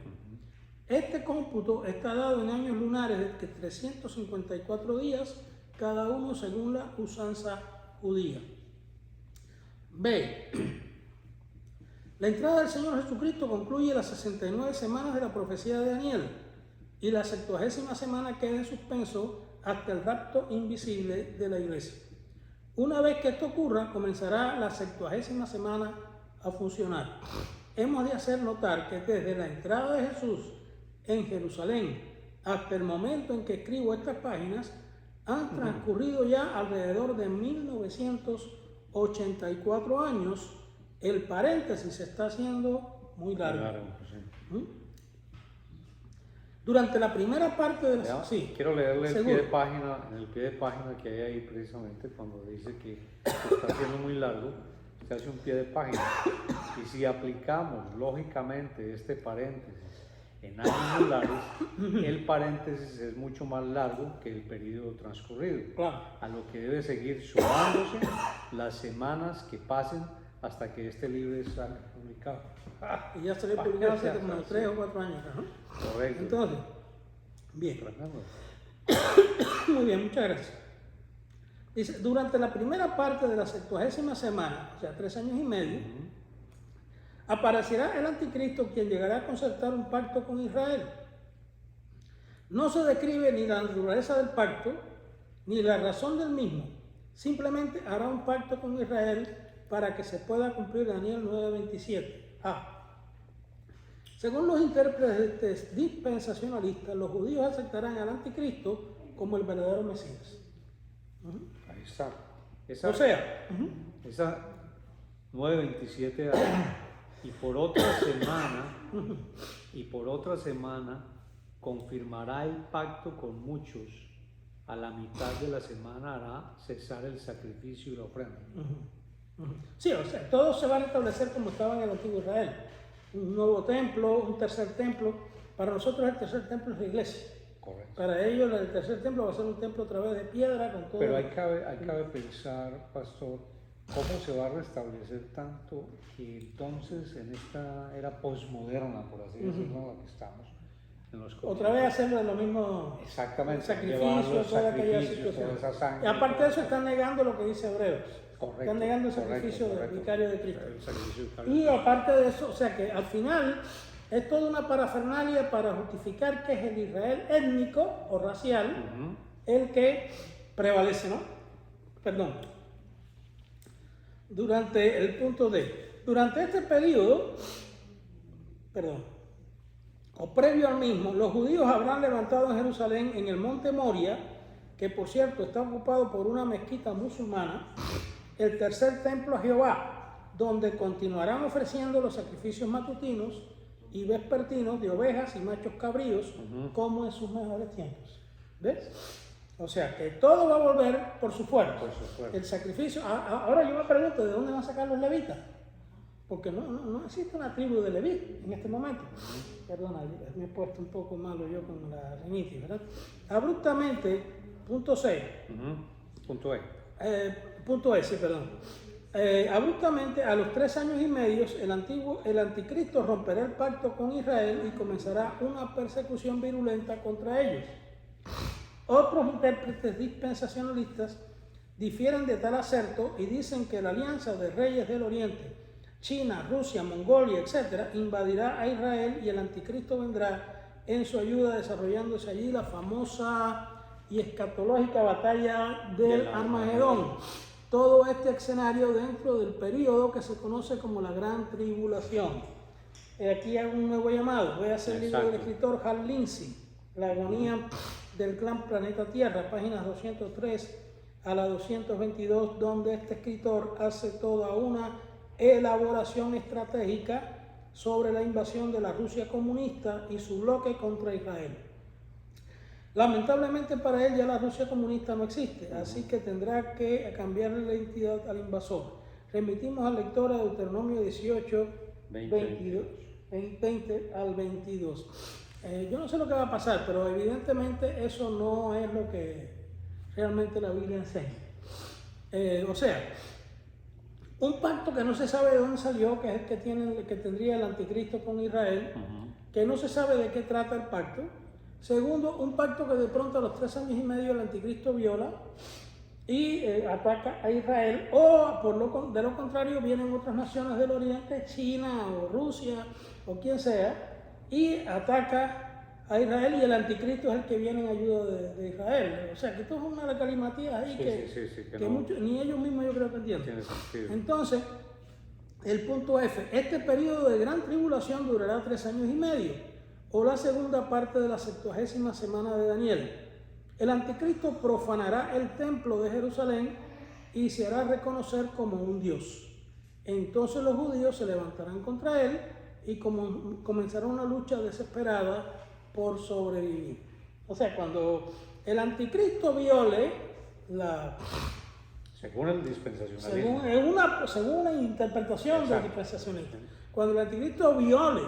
Este cómputo está dado en años lunares de 354 días, cada uno según la usanza judía. B. La entrada del Señor Jesucristo concluye las 69 semanas de la profecía de Daniel y la 70ª semana queda en suspenso hasta el rapto invisible de la iglesia. Una vez que esto ocurra, comenzará la 70ª semana a funcionar. Hemos de hacer notar que desde la entrada de Jesús en Jerusalén hasta el momento en que escribo estas páginas han transcurrido ya alrededor de 1984 años. El paréntesis se está haciendo muy largo. Durante la primera parte de la... Quiero leerle el pie de página, en el pie de página que hay ahí precisamente cuando dice que está haciendo muy largo, se hace un pie de página. Y si aplicamos lógicamente este paréntesis en años lunares, el paréntesis es mucho más largo que el periodo transcurrido, a lo que debe seguir sumándose las semanas que pasen hasta que este libro salga publicado. Y ya se le publicado hace como 3 o 4 años, ¿no? Correcto. Entonces, bien. Muy bien, muchas gracias. Dice, durante la primera parte de la 70ª semana, o sea, 3 años y medio, aparecerá el anticristo, quien llegará a concertar un pacto con Israel. No se describe ni la naturaleza del pacto, ni la razón del mismo. Simplemente hará un pacto con Israel para que se pueda cumplir Daniel 9:27. Según los intérpretes dispensacionalistas, los judíos aceptarán al anticristo como el verdadero Mesías. Ahí está. Esa 9:27 y por otra semana confirmará el pacto con muchos. A la mitad de la semana hará cesar el sacrificio y la ofrenda. Sí, o sea, todo se va a restablecer como estaba en el antiguo Israel. Un nuevo templo, un tercer templo. Para nosotros el tercer templo es la iglesia. Correcto. Para ellos el tercer templo va a ser un templo a través de piedra con todo. Pero cabe pensar, pastor, cómo se va a restablecer tanto que entonces en esta era posmoderna, por así decirlo, en la que estamos. Otra vez hacerlo de lo mismo. Exactamente. Sacrificio, toda aquella situación. Toda esa sangre, y aparte de eso están negando lo que dice Hebreos. Correcto, están negando el sacrificio del vicario de Cristo. Y aparte de eso, o sea que al final es toda una parafernalia para justificar que es el Israel étnico o racial el que prevalece, ¿no? Perdón. Durante el punto D. Durante este periodo, o previo al mismo, los judíos habrán levantado en Jerusalén, en el monte Moria, que por cierto está ocupado por una mezquita musulmana, el tercer templo a Jehová, donde continuarán ofreciendo los sacrificios matutinos y vespertinos de ovejas y machos cabríos, como en sus mejores tiempos. ¿Ves? O sea, que todo va a volver por su fuerza. El sacrificio. Ahora yo me pregunto, ¿de dónde van a sacar los levitas? Porque no existe una tribu de Leví en este momento. Perdona, me he puesto un poco malo yo con la rinitis, ¿verdad? Abruptamente, punto 6. Punto E. Punto E, sí, perdón. Abruptamente, a los 3 años y medio, el anticristo romperá el pacto con Israel y comenzará una persecución virulenta contra ellos. Otros intérpretes dispensacionalistas difieren de tal acerto y dicen que la alianza de reyes del Oriente, China, Rusia, Mongolia, etc., invadirá a Israel y el anticristo vendrá en su ayuda, desarrollándose allí la famosa y escatológica batalla del Armagedón. Todo este escenario dentro del periodo que se conoce como la Gran Tribulación. Aquí hago un nuevo llamado. Voy a hacer el libro del escritor Hal Lindsey, La agonía del gran planeta Tierra, páginas 203 a la 222, donde este escritor hace toda una elaboración estratégica sobre la invasión de la Rusia comunista y su bloque contra Israel. Lamentablemente para él ya la Rusia comunista no existe, así que tendrá que cambiarle la identidad al invasor. Remitimos al lector a Deuteronomio 18, 20 al 22. Yo no sé lo que va a pasar, pero evidentemente eso no es lo que realmente la Biblia enseña. O sea, un pacto que no se sabe de dónde salió, que es el que tendría el anticristo con Israel, que no se sabe de qué trata el pacto. Segundo, un pacto que de pronto a los 3 años y medio el anticristo viola y ataca a Israel, o de lo contrario vienen otras naciones del Oriente, China o Rusia o quien sea, y ataca a Israel y el anticristo es el que viene en ayuda de Israel. O sea, que esto es una galimatía ahí que no, muchos, ni ellos mismos yo creo que entienden. Entonces, el punto F, este periodo de gran tribulación durará 3 años y medio, o la segunda parte de la 70ª semana de Daniel. El anticristo profanará el templo de Jerusalén y se hará reconocer como un dios. Entonces los judíos se levantarán contra él y comenzará una lucha desesperada por sobrevivir. O sea, cuando el anticristo viole la... Según el dispensacionalismo. Según una interpretación del dispensacionalismo. Cuando el anticristo viole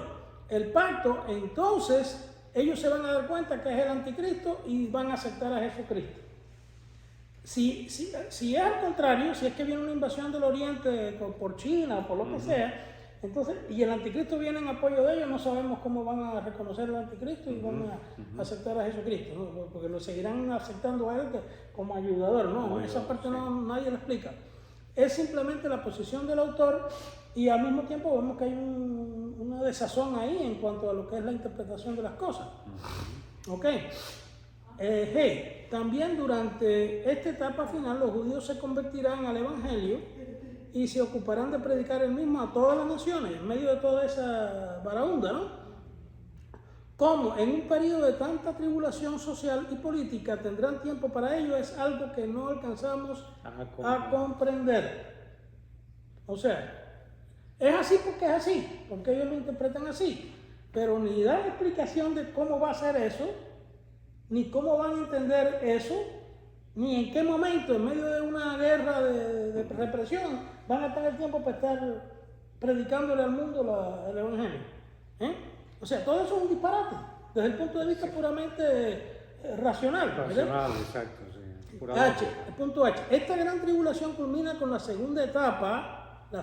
el pacto, entonces ellos se van a dar cuenta que es el anticristo y van a aceptar a Jesucristo. Si es al contrario, si es que viene una invasión del Oriente por China o por lo que sea, entonces, y el anticristo viene en apoyo de ellos, no sabemos cómo van a reconocer al anticristo y van a aceptar a Jesucristo, ¿no? Porque lo seguirán aceptando a él como ayudador, ¿no? Esa parte nadie lo explica. Es simplemente la posición del autor y al mismo tiempo vemos que hay una desazón ahí en cuanto a lo que es la interpretación de las cosas. ¿Ok? También durante esta etapa final los judíos se convertirán al evangelio y se ocuparán de predicar el mismo a todas las naciones, en medio de toda esa barahunda, ¿no? Como en un periodo de tanta tribulación social y política tendrán tiempo para ello, es algo que no alcanzamos a comprender. O sea, es así porque es así, porque ellos lo interpretan así, pero ni dan explicación de cómo va a ser eso, ni cómo van a entender eso, ni en qué momento, en medio de una guerra de represión, van a tener tiempo para estar predicándole al mundo el evangelio. O sea, todo eso es un disparate, desde el punto de vista puramente racional. Racional, exacto. Sí. El punto H. Esta gran tribulación culmina con la segunda etapa de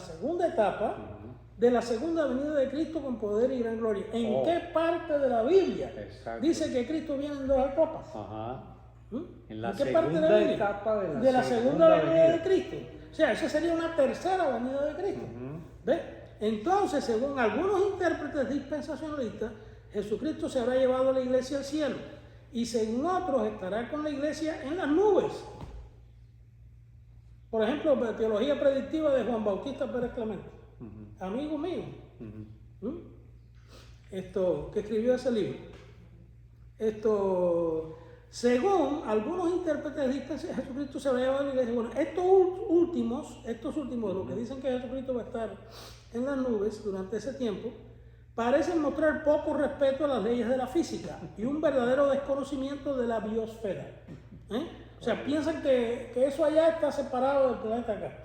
la segunda venida de Cristo con poder y gran gloria. ¿En qué parte de la Biblia dice que Cristo viene en 2 etapas? En la segunda etapa de la segunda venida de Cristo. O sea, esa sería una tercera venida de Cristo. ¿Ves? Entonces, según algunos intérpretes dispensacionalistas, Jesucristo se habrá llevado a la iglesia al cielo y según otros estará con la iglesia en las nubes. Por ejemplo, la teología predictiva de Juan Bautista Pérez Clemente, amigo mío, que escribió ese libro. Según algunos intérpretes, dicen que Jesucristo se va a llevar a la iglesia. Bueno, estos últimos, los que dicen que Jesucristo va a estar en las nubes durante ese tiempo, parecen mostrar poco respeto a las leyes de la física y un verdadero desconocimiento de la biosfera. O sea, piensan que eso allá está separado del planeta acá.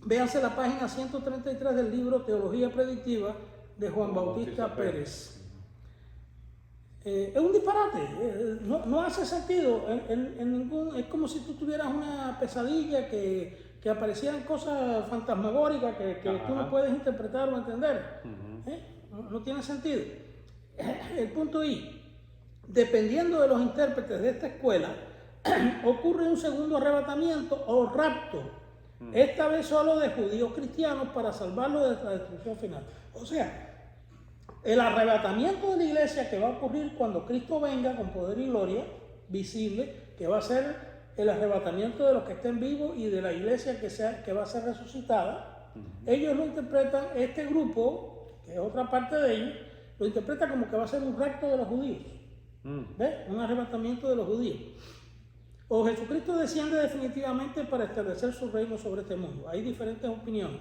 Véanse la página 133 del libro Teología Predictiva de Juan Bautista Pérez. Es un disparate, no hace sentido en ningún. Es como si tú tuvieras una pesadilla que aparecieran cosas fantasmagóricas que tú no puedes interpretar o entender. No tiene sentido. El punto I, dependiendo de los intérpretes de esta escuela, ocurre un segundo arrebatamiento o rapto, esta vez solo de judíos cristianos para salvarlos de la destrucción final. O sea, el arrebatamiento de la iglesia que va a ocurrir cuando Cristo venga con poder y gloria visible, que va a ser el arrebatamiento de los que estén vivos y de la iglesia que va a ser resucitada. Ellos lo interpretan, este grupo, que es otra parte de ellos, lo interpreta como que va a ser un rapto de los judíos. ¿Ves? Un arrebatamiento de los judíos. O Jesucristo desciende definitivamente para establecer su reino sobre este mundo. Hay diferentes opiniones.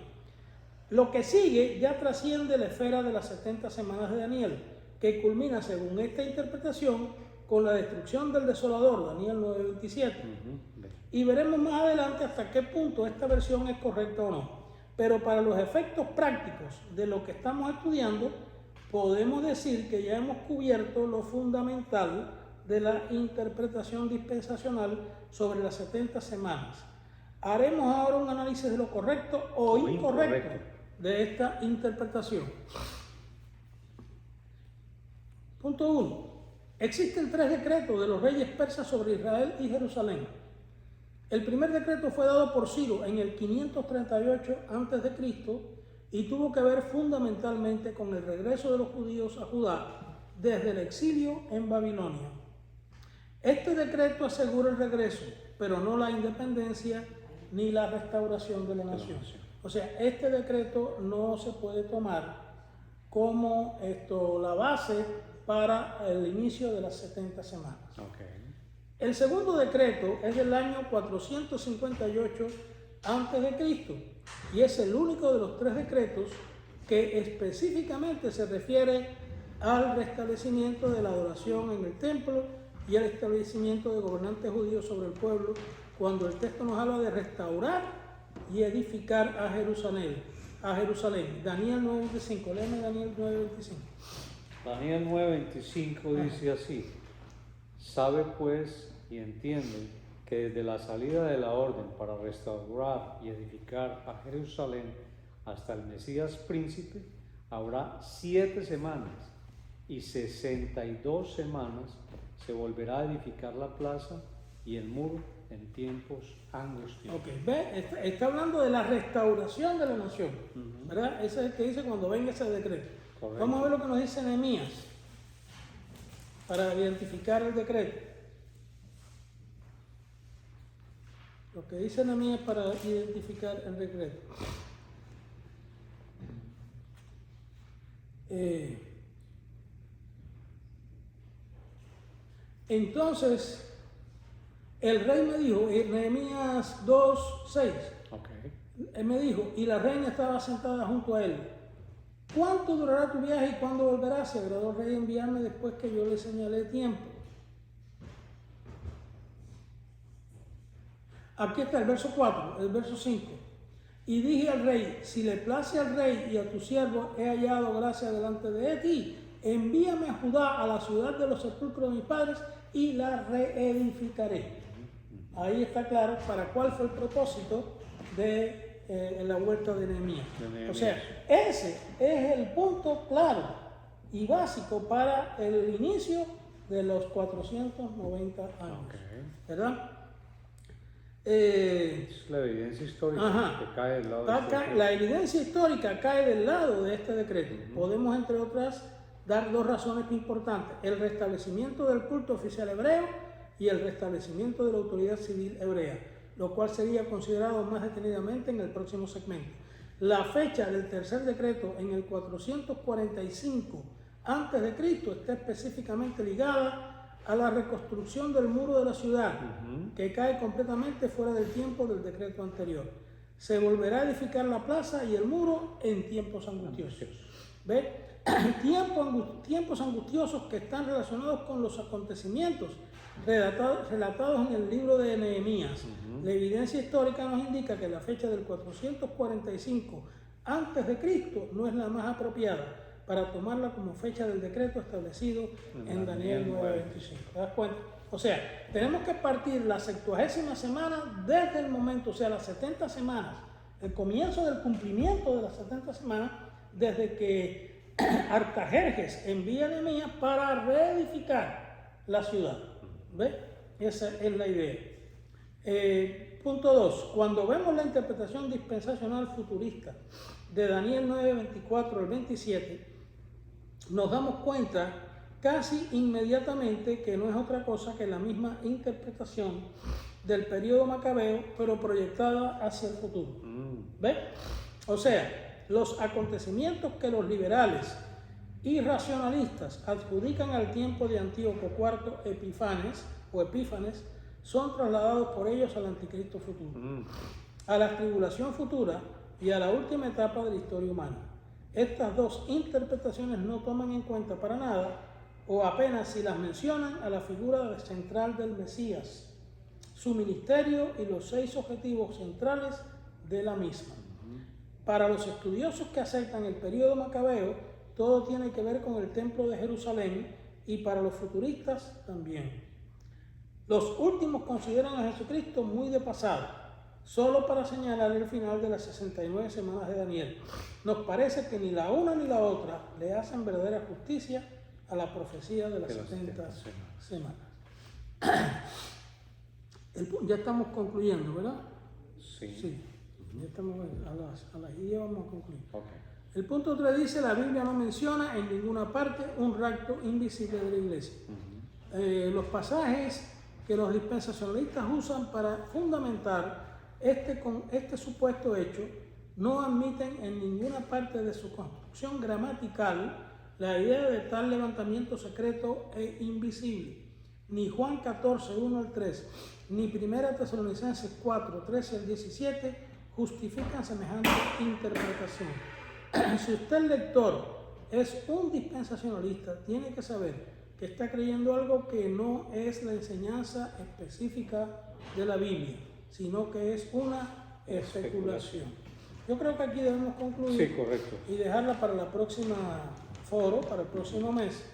Lo que sigue ya trasciende la esfera de las 70 semanas de Daniel, que culmina, según esta interpretación, con la destrucción del desolador, Daniel 9:27. Y veremos más adelante hasta qué punto esta versión es correcta o no. Pero para los efectos prácticos de lo que estamos estudiando, podemos decir que ya hemos cubierto lo fundamental de la interpretación dispensacional sobre las 70 semanas. Haremos ahora un análisis de lo correcto o incorrecto de esta interpretación. Punto 1. Existen 3 decretos de los reyes persas sobre Israel y Jerusalén. El primer decreto fue dado por Ciro en el 538 a.C. y tuvo que ver fundamentalmente con el regreso de los judíos a Judá desde el exilio en Babilonia. Este decreto asegura el regreso, pero no la independencia ni la restauración de la nación. O sea, este decreto no se puede tomar como la base para el inicio de las 70 semanas. El segundo decreto es del año 458 a.C. y es el único de los 3 decretos que específicamente se refiere al restablecimiento de la adoración en el templo y al establecimiento de gobernantes judíos sobre el pueblo, cuando el texto nos habla de restaurar y edificar a Jerusalén. Daniel 9:25, léeme Daniel 9:25. Daniel 9:25 dice así: sabe pues y entiende que desde la salida de la orden para restaurar y edificar a Jerusalén hasta el Mesías príncipe habrá 7 semanas y 62 semanas se volverá a edificar la plaza y el muro en tiempos angustiosos. ¿Ve? Está hablando de la restauración de la nación, ¿verdad? Ese es el que dice cuando venga ese decreto. Correcto. Vamos a ver lo que nos dice Nehemías para identificar el decreto. Lo que dice Nehemías para identificar el decreto. Entonces, el rey me dijo, Nehemías 2:6, él me dijo, y la reina estaba sentada junto a él. ¿Cuánto durará tu viaje y cuándo volverás? Se agradó el rey enviarme después que yo le señalé tiempo. Aquí está el verso 4, el verso 5. Y dije al rey, si le place al rey y a tu siervo he hallado gracia delante de ti, envíame a Judá, a la ciudad de los sepulcros de mis padres, y la reedificaré. Ahí está claro para cuál fue el propósito de la vuelta de Nehemías. O sea, ese es el punto claro y básico para el inicio de los 490 años. ¿Verdad? Es la evidencia histórica que cae del lado de este decreto. La evidencia histórica cae del lado de este decreto. Podemos, entre otras, dar 2 razones importantes: el restablecimiento del culto oficial hebreo y el restablecimiento de la autoridad civil hebrea, lo cual sería considerado más detenidamente en el próximo segmento. La fecha del tercer decreto en el 445 a.C. está específicamente ligada a la reconstrucción del muro de la ciudad, que cae completamente fuera del tiempo del decreto anterior. Se volverá a edificar la plaza y el muro en tiempos angustiosos. ¿Ve? Tiempos angustiosos que están relacionados con los acontecimientos relatados en el libro de Nehemías. La evidencia histórica nos indica que la fecha del 445 a.C. no es la más apropiada para tomarla como fecha del decreto establecido en Daniel 9:25. ¿Te das cuenta? O sea, tenemos que partir la 70ª semana desde el momento, o sea, las 70 semanas, el comienzo del cumplimiento de las 70 semanas, desde que Artajerjes envía a Nehemías para reedificar la ciudad. ¿Ve? Esa es la idea. Punto 2. Cuando vemos la interpretación dispensacional futurista de Daniel 9:24 al 27, nos damos cuenta casi inmediatamente que no es otra cosa que la misma interpretación del periodo macabeo, pero proyectada hacia el futuro. ¿Ve? O sea, los acontecimientos que los liberales y racionalistas adjudican al tiempo de Antíoco IV Epífanes son trasladados por ellos al anticristo futuro, a la tribulación futura y a la última etapa de la historia humana. Estas dos interpretaciones no toman en cuenta para nada, o apenas si las mencionan, a la figura central del Mesías, su ministerio y los 6 objetivos centrales de la misma. Para los estudiosos que aceptan el periodo macabeo, todo tiene que ver con el templo de Jerusalén, y para los futuristas también. Los últimos consideran a Jesucristo muy de pasado, solo para señalar el final de las 69 semanas de Daniel. Nos parece que ni la una ni la otra le hacen verdadera justicia a la profecía de las 70 semanas. Ya estamos concluyendo, ¿verdad? Sí. Ya estamos a las 10 vamos a concluir. Okay. El punto 3 dice: la Biblia no menciona en ninguna parte un rapto invisible de la iglesia. Los pasajes que los dispensacionalistas usan para fundamentar este supuesto hecho no admiten en ninguna parte de su construcción gramatical la idea de tal levantamiento secreto e invisible. Ni Juan 14, 1 al 3, ni 1 Tesalonicenses 4, 13 al 17 justifican semejante interpretación. Si usted, lector, es un dispensacionalista, tiene que saber que está creyendo algo que no es la enseñanza específica de la Biblia, sino que es una especulación. Yo creo que aquí debemos concluir. Sí, correcto. Y dejarla para la próxima foro, para el próximo mes.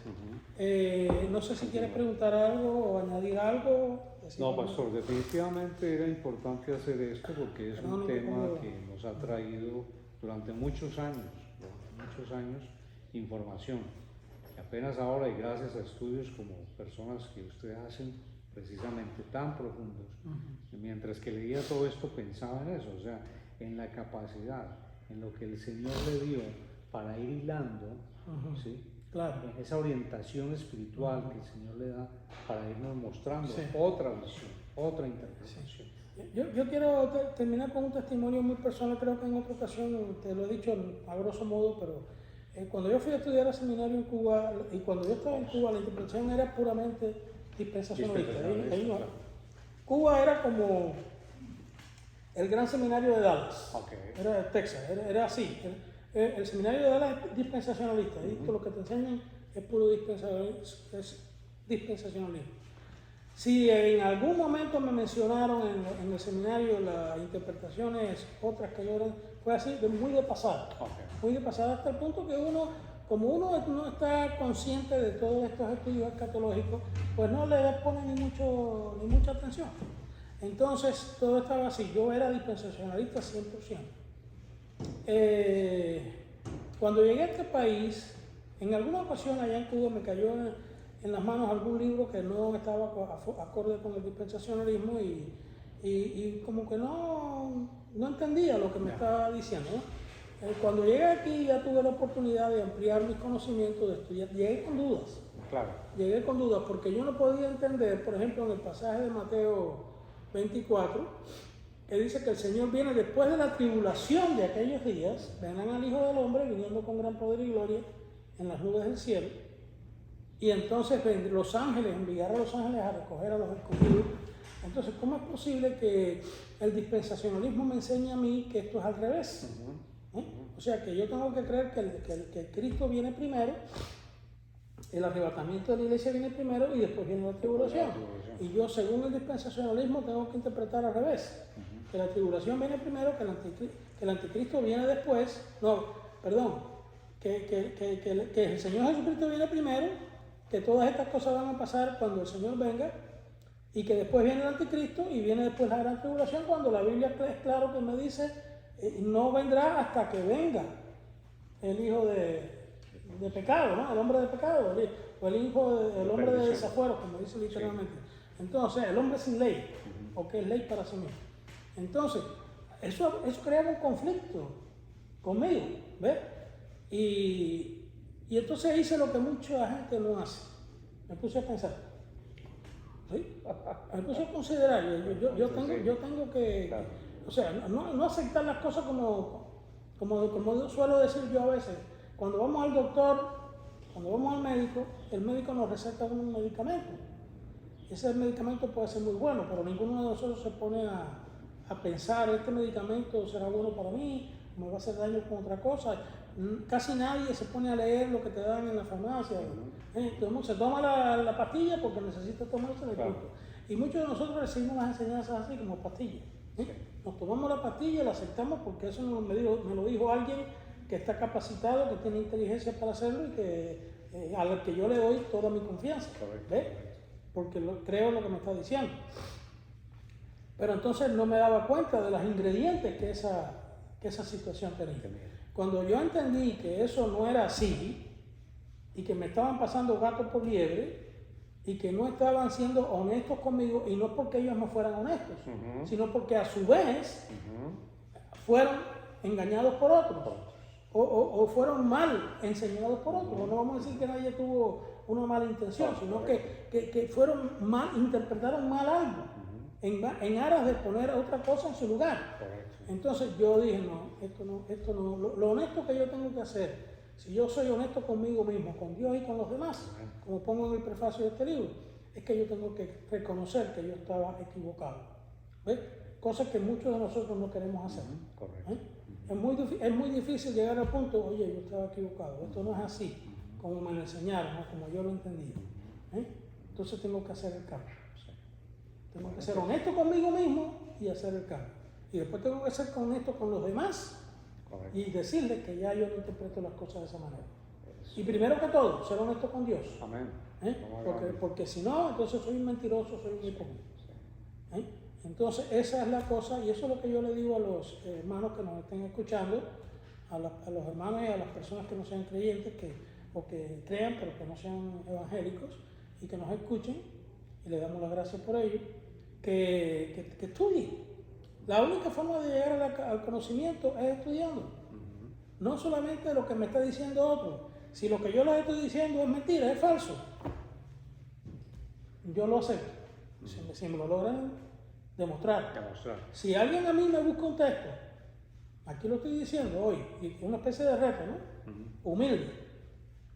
No sé si quieres preguntar algo o añadir algo. No, pastor, definitivamente era importante hacer esto porque es un tema que nos ha traído durante muchos años información. Y apenas ahora, y gracias a estudios como personas que ustedes hacen precisamente tan profundos, mientras que leía todo esto pensaba en eso, o sea, en la capacidad, en lo que el Señor le dio para ir hilando, ¿sí? Claro. En esa orientación espiritual que el Señor le da para irnos mostrando otra visión, otra interpretación. Sí. Yo quiero terminar con un testimonio muy personal. Creo que en otra ocasión te lo he dicho a grosso modo, pero cuando yo fui a estudiar al seminario en Cuba, y cuando yo estaba en Cuba, la interpretación era puramente dispensacionalista. Claro. Cuba era como el gran seminario de Dallas, era de Texas, era así. El seminario de Dallas es dispensacionalista, y lo que te enseñan es puro dispensacionalismo. Si en algún momento me mencionaron en el seminario las interpretaciones, otras que yo era, fue así, muy de pasada. Muy de pasada, hasta el punto que como uno no está consciente de todos estos estudios escatológicos, pues no le pone ni mucha atención. Entonces todo estaba así. Yo era dispensacionalista 100%. Cuando llegué a este país, en alguna ocasión allá en Cuba me cayó en las manos algún libro que no estaba acorde con el dispensacionalismo y como que no entendía lo que me estaba diciendo, ¿no? Cuando llegué aquí ya tuve la oportunidad de ampliar mis conocimientos, de estudiar. Llegué con dudas. Claro. Llegué con dudas porque yo no podía entender, por ejemplo, en el pasaje de Mateo 24, que dice que el Señor viene después de la tribulación de aquellos días, verán al Hijo del Hombre viniendo con gran poder y gloria en las nubes del cielo. y entonces los ángeles, enviar a los ángeles a recoger a los escogidos. Entonces, ¿cómo es posible que el dispensacionalismo me enseñe a mí que esto es al revés? O sea, que yo tengo que creer que Cristo viene primero, el arrebatamiento de la iglesia viene primero y después viene la tribulación. Y yo, según el dispensacionalismo, tengo que interpretar al revés. Que la tribulación viene primero, que el anticristo viene después. No, perdón, que el Señor Jesucristo viene primero, que todas estas cosas van a pasar cuando el Señor venga, y que después viene el anticristo y viene después la gran tribulación, cuando la Biblia es claro que me dice, no vendrá hasta que venga el hijo de pecado, ¿no? El hombre de pecado, o el hijo el hombre de desafuero, como dice literalmente. Entonces, el hombre sin ley, o que es ley para sí mismo. Entonces, eso crea un conflicto conmigo, ¿ves? Y entonces hice lo que mucha gente no hace. Me puse a pensar. ¿Sí? Me puse a considerar. Yo tengo que, o sea, no aceptar las cosas como suelo decir yo a veces. Cuando vamos al doctor, cuando vamos al médico, el médico nos receta un medicamento. Ese medicamento puede ser muy bueno, pero ninguno de nosotros se pone a pensar, este medicamento será bueno para mí, me va a hacer daño con otra cosa. Casi nadie se pone a leer lo que te dan en la farmacia. Se toma la pastilla porque necesita tomarse el punto. Y muchos de nosotros recibimos las enseñanzas así como pastillas. Nos tomamos la pastilla y la aceptamos porque eso me lo dijo alguien que está capacitado, que tiene inteligencia para hacerlo y al que yo le doy toda mi confianza. ¿Ves? Porque creo en lo que me está diciendo. Pero entonces no me daba cuenta de los ingredientes que esa situación tenía. Cuando yo entendí que eso no era así y que me estaban pasando gatos por liebre y que no estaban siendo honestos conmigo, y no porque ellos no fueran honestos, sino porque a su vez fueron engañados por otros o fueron mal enseñados por otros. No vamos a decir que nadie tuvo una mala intención, sino que fueron mal, interpretaron mal algo en aras de poner otra cosa en su lugar. Entonces yo dije, esto no, lo honesto que yo tengo que hacer, si yo soy honesto conmigo mismo, con Dios y con los demás, como pongo en el prefacio de este libro, es que yo tengo que reconocer que yo estaba equivocado. ¿Ves? Cosas que muchos de nosotros no queremos hacer. Es muy difícil llegar al punto, oye, yo estaba equivocado, esto no es así, como me lo enseñaron, ¿no? Como yo lo entendí. Entonces tengo que hacer el cambio. Tengo que ser honesto conmigo mismo y hacer el cambio. Y después tengo que ser honesto con los demás y decirles que ya yo no interpreto las cosas de esa manera. Y primero que todo, ser honesto con Dios. Amén. Porque si no, entonces soy un mentiroso, soy un hipócrita. Entonces esa es la cosa, y eso es lo que yo le digo a los hermanos que nos estén escuchando, a los hermanos y a las personas que no sean creyentes, o que crean pero que no sean evangélicos, y que nos escuchen, y le damos las gracias por ello, que estudien. La única forma de llegar al conocimiento es estudiando. No solamente lo que me está diciendo otro. Si lo que yo les estoy diciendo es mentira, es falso, yo lo acepto. Si me lo logran demostrar. Si alguien a mí me busca un texto, aquí lo estoy diciendo hoy, y una especie de reto, ¿no? Humilde,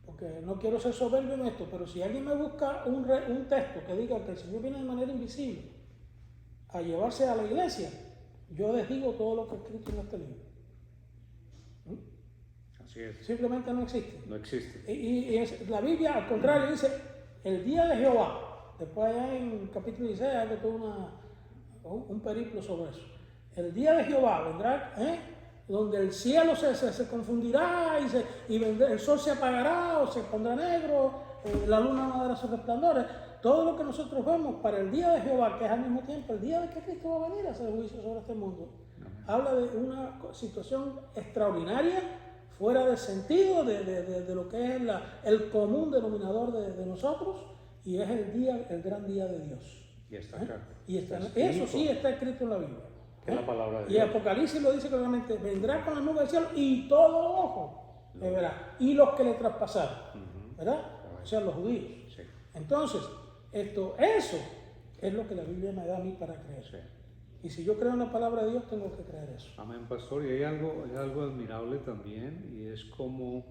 porque no quiero ser soberbio en esto, pero si alguien me busca un texto que diga que el Señor viene de manera invisible a llevarse a la iglesia, yo les digo todo lo que he escrito en este libro. Así es. Simplemente no existe. No existe. Y la Biblia, al contrario, dice el día de Jehová. Después allá en capítulo 16 hay todo un periplo sobre eso. El día de Jehová vendrá, donde el cielo se confundirá y el sol se apagará o se pondrá negro, la luna no dará sus resplandores. Todo lo que nosotros vemos para el día de Jehová, que es al mismo tiempo el día de que Cristo va a venir a hacer juicio sobre este mundo, habla de una situación extraordinaria, fuera de sentido de lo que es el común denominador de nosotros, y es el gran día de Dios. Y está acá. Eso sí está escrito en la Biblia. Es la palabra de Y Dios. Apocalipsis lo dice claramente: vendrá con la nube del cielo y todo ojo le verá, y los que le traspasaron, ¿verdad? O sea, los judíos. Sí. Entonces, eso es lo que la Biblia me da a mí para creer. Sí. Y si yo creo en la palabra de Dios, tengo que creer eso. Amén, pastor. Y hay algo admirable también, y es como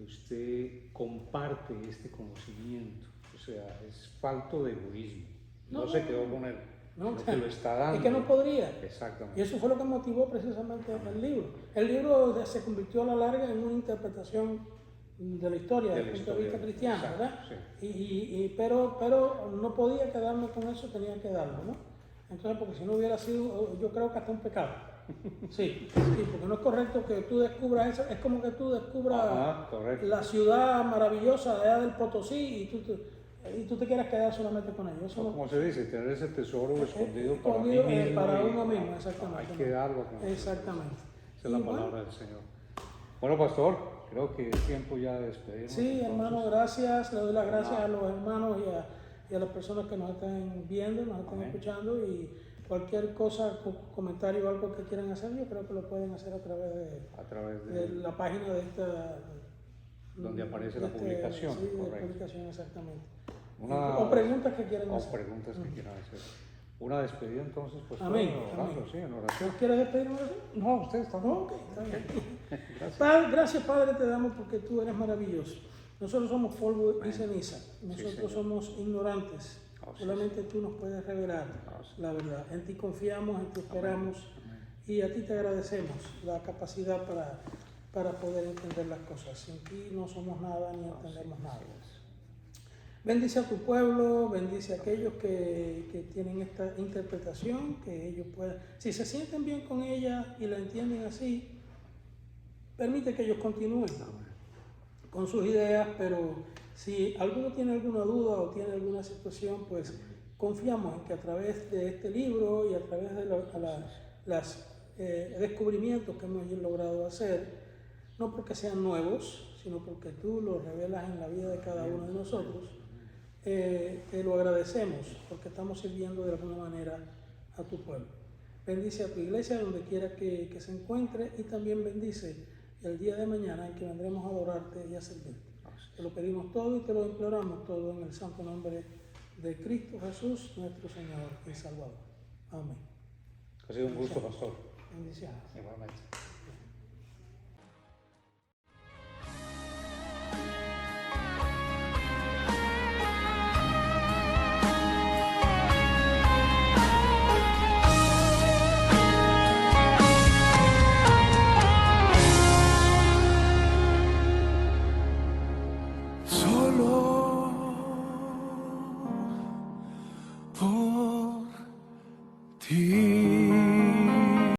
usted comparte este conocimiento, o sea, es falto de egoísmo. No se quedó con él, no, sino que lo está dando. es que no podría. Exactamente. Y eso fue lo que motivó precisamente el libro. El libro se convirtió a la larga en una interpretación de la historia desde el punto de vista cristiano, exacto, ¿verdad? Sí. Pero no podía quedarme con eso, tenía que darlo, ¿no? Entonces, porque si no hubiera sido, yo creo que hasta un pecado. Sí, porque no es correcto que tú descubras eso, es como que tú descubras la ciudad maravillosa de allá del Potosí y tú te quieras quedar solamente con ello. Eso Como se dice, tener ese tesoro escondido para uno mismo, exactamente. Hay que darlo. Exactamente. Esa es la palabra del Señor. Bueno, pastor, creo que es tiempo ya de despedirnos. Sí, hermano, gracias. Le doy las gracias a los hermanos y a las personas que nos están viendo, nos están escuchando, y cualquier cosa, comentario o algo que quieran hacer, yo creo que lo pueden hacer a través de la página de esta... Donde aparece la publicación. Sí, correcto. la publicación, exactamente. O preguntas que quieran hacer. O preguntas que quieran hacer. Una despedida entonces, pues amén, orando, sí, en oración. ¿Quieres despedirme? No, usted está bien. Ok, está bien. Gracias. Gracias, Padre, te damos porque tú eres maravilloso. Nosotros somos polvo y ceniza. Nosotros somos ignorantes. Solamente tú nos puedes revelar la verdad. En ti confiamos, en ti esperamos. Y a ti te agradecemos la capacidad para poder entender las cosas. Sin ti no somos nada ni entendemos nada. Bendice a tu pueblo, bendice a aquellos que tienen esta interpretación, que ellos puedan, si se sienten bien con ella y la entienden así, permite que ellos continúen con sus ideas, pero si alguno tiene alguna duda o tiene alguna situación, pues confiamos en que a través de este libro y a través de los descubrimientos que hemos logrado hacer, no porque sean nuevos, sino porque tú los revelas en la vida de cada uno de nosotros, te lo agradecemos porque estamos sirviendo de alguna manera a tu pueblo. Bendice a tu iglesia donde quiera que se encuentre, y también bendice el día de mañana en que vendremos a adorarte y a servirte. Te lo pedimos todo y te lo imploramos todo en el santo nombre de Cristo Jesús, nuestro Señor y Salvador. Amén. Ha sido un gusto, pastor. Bendiciones. Igualmente.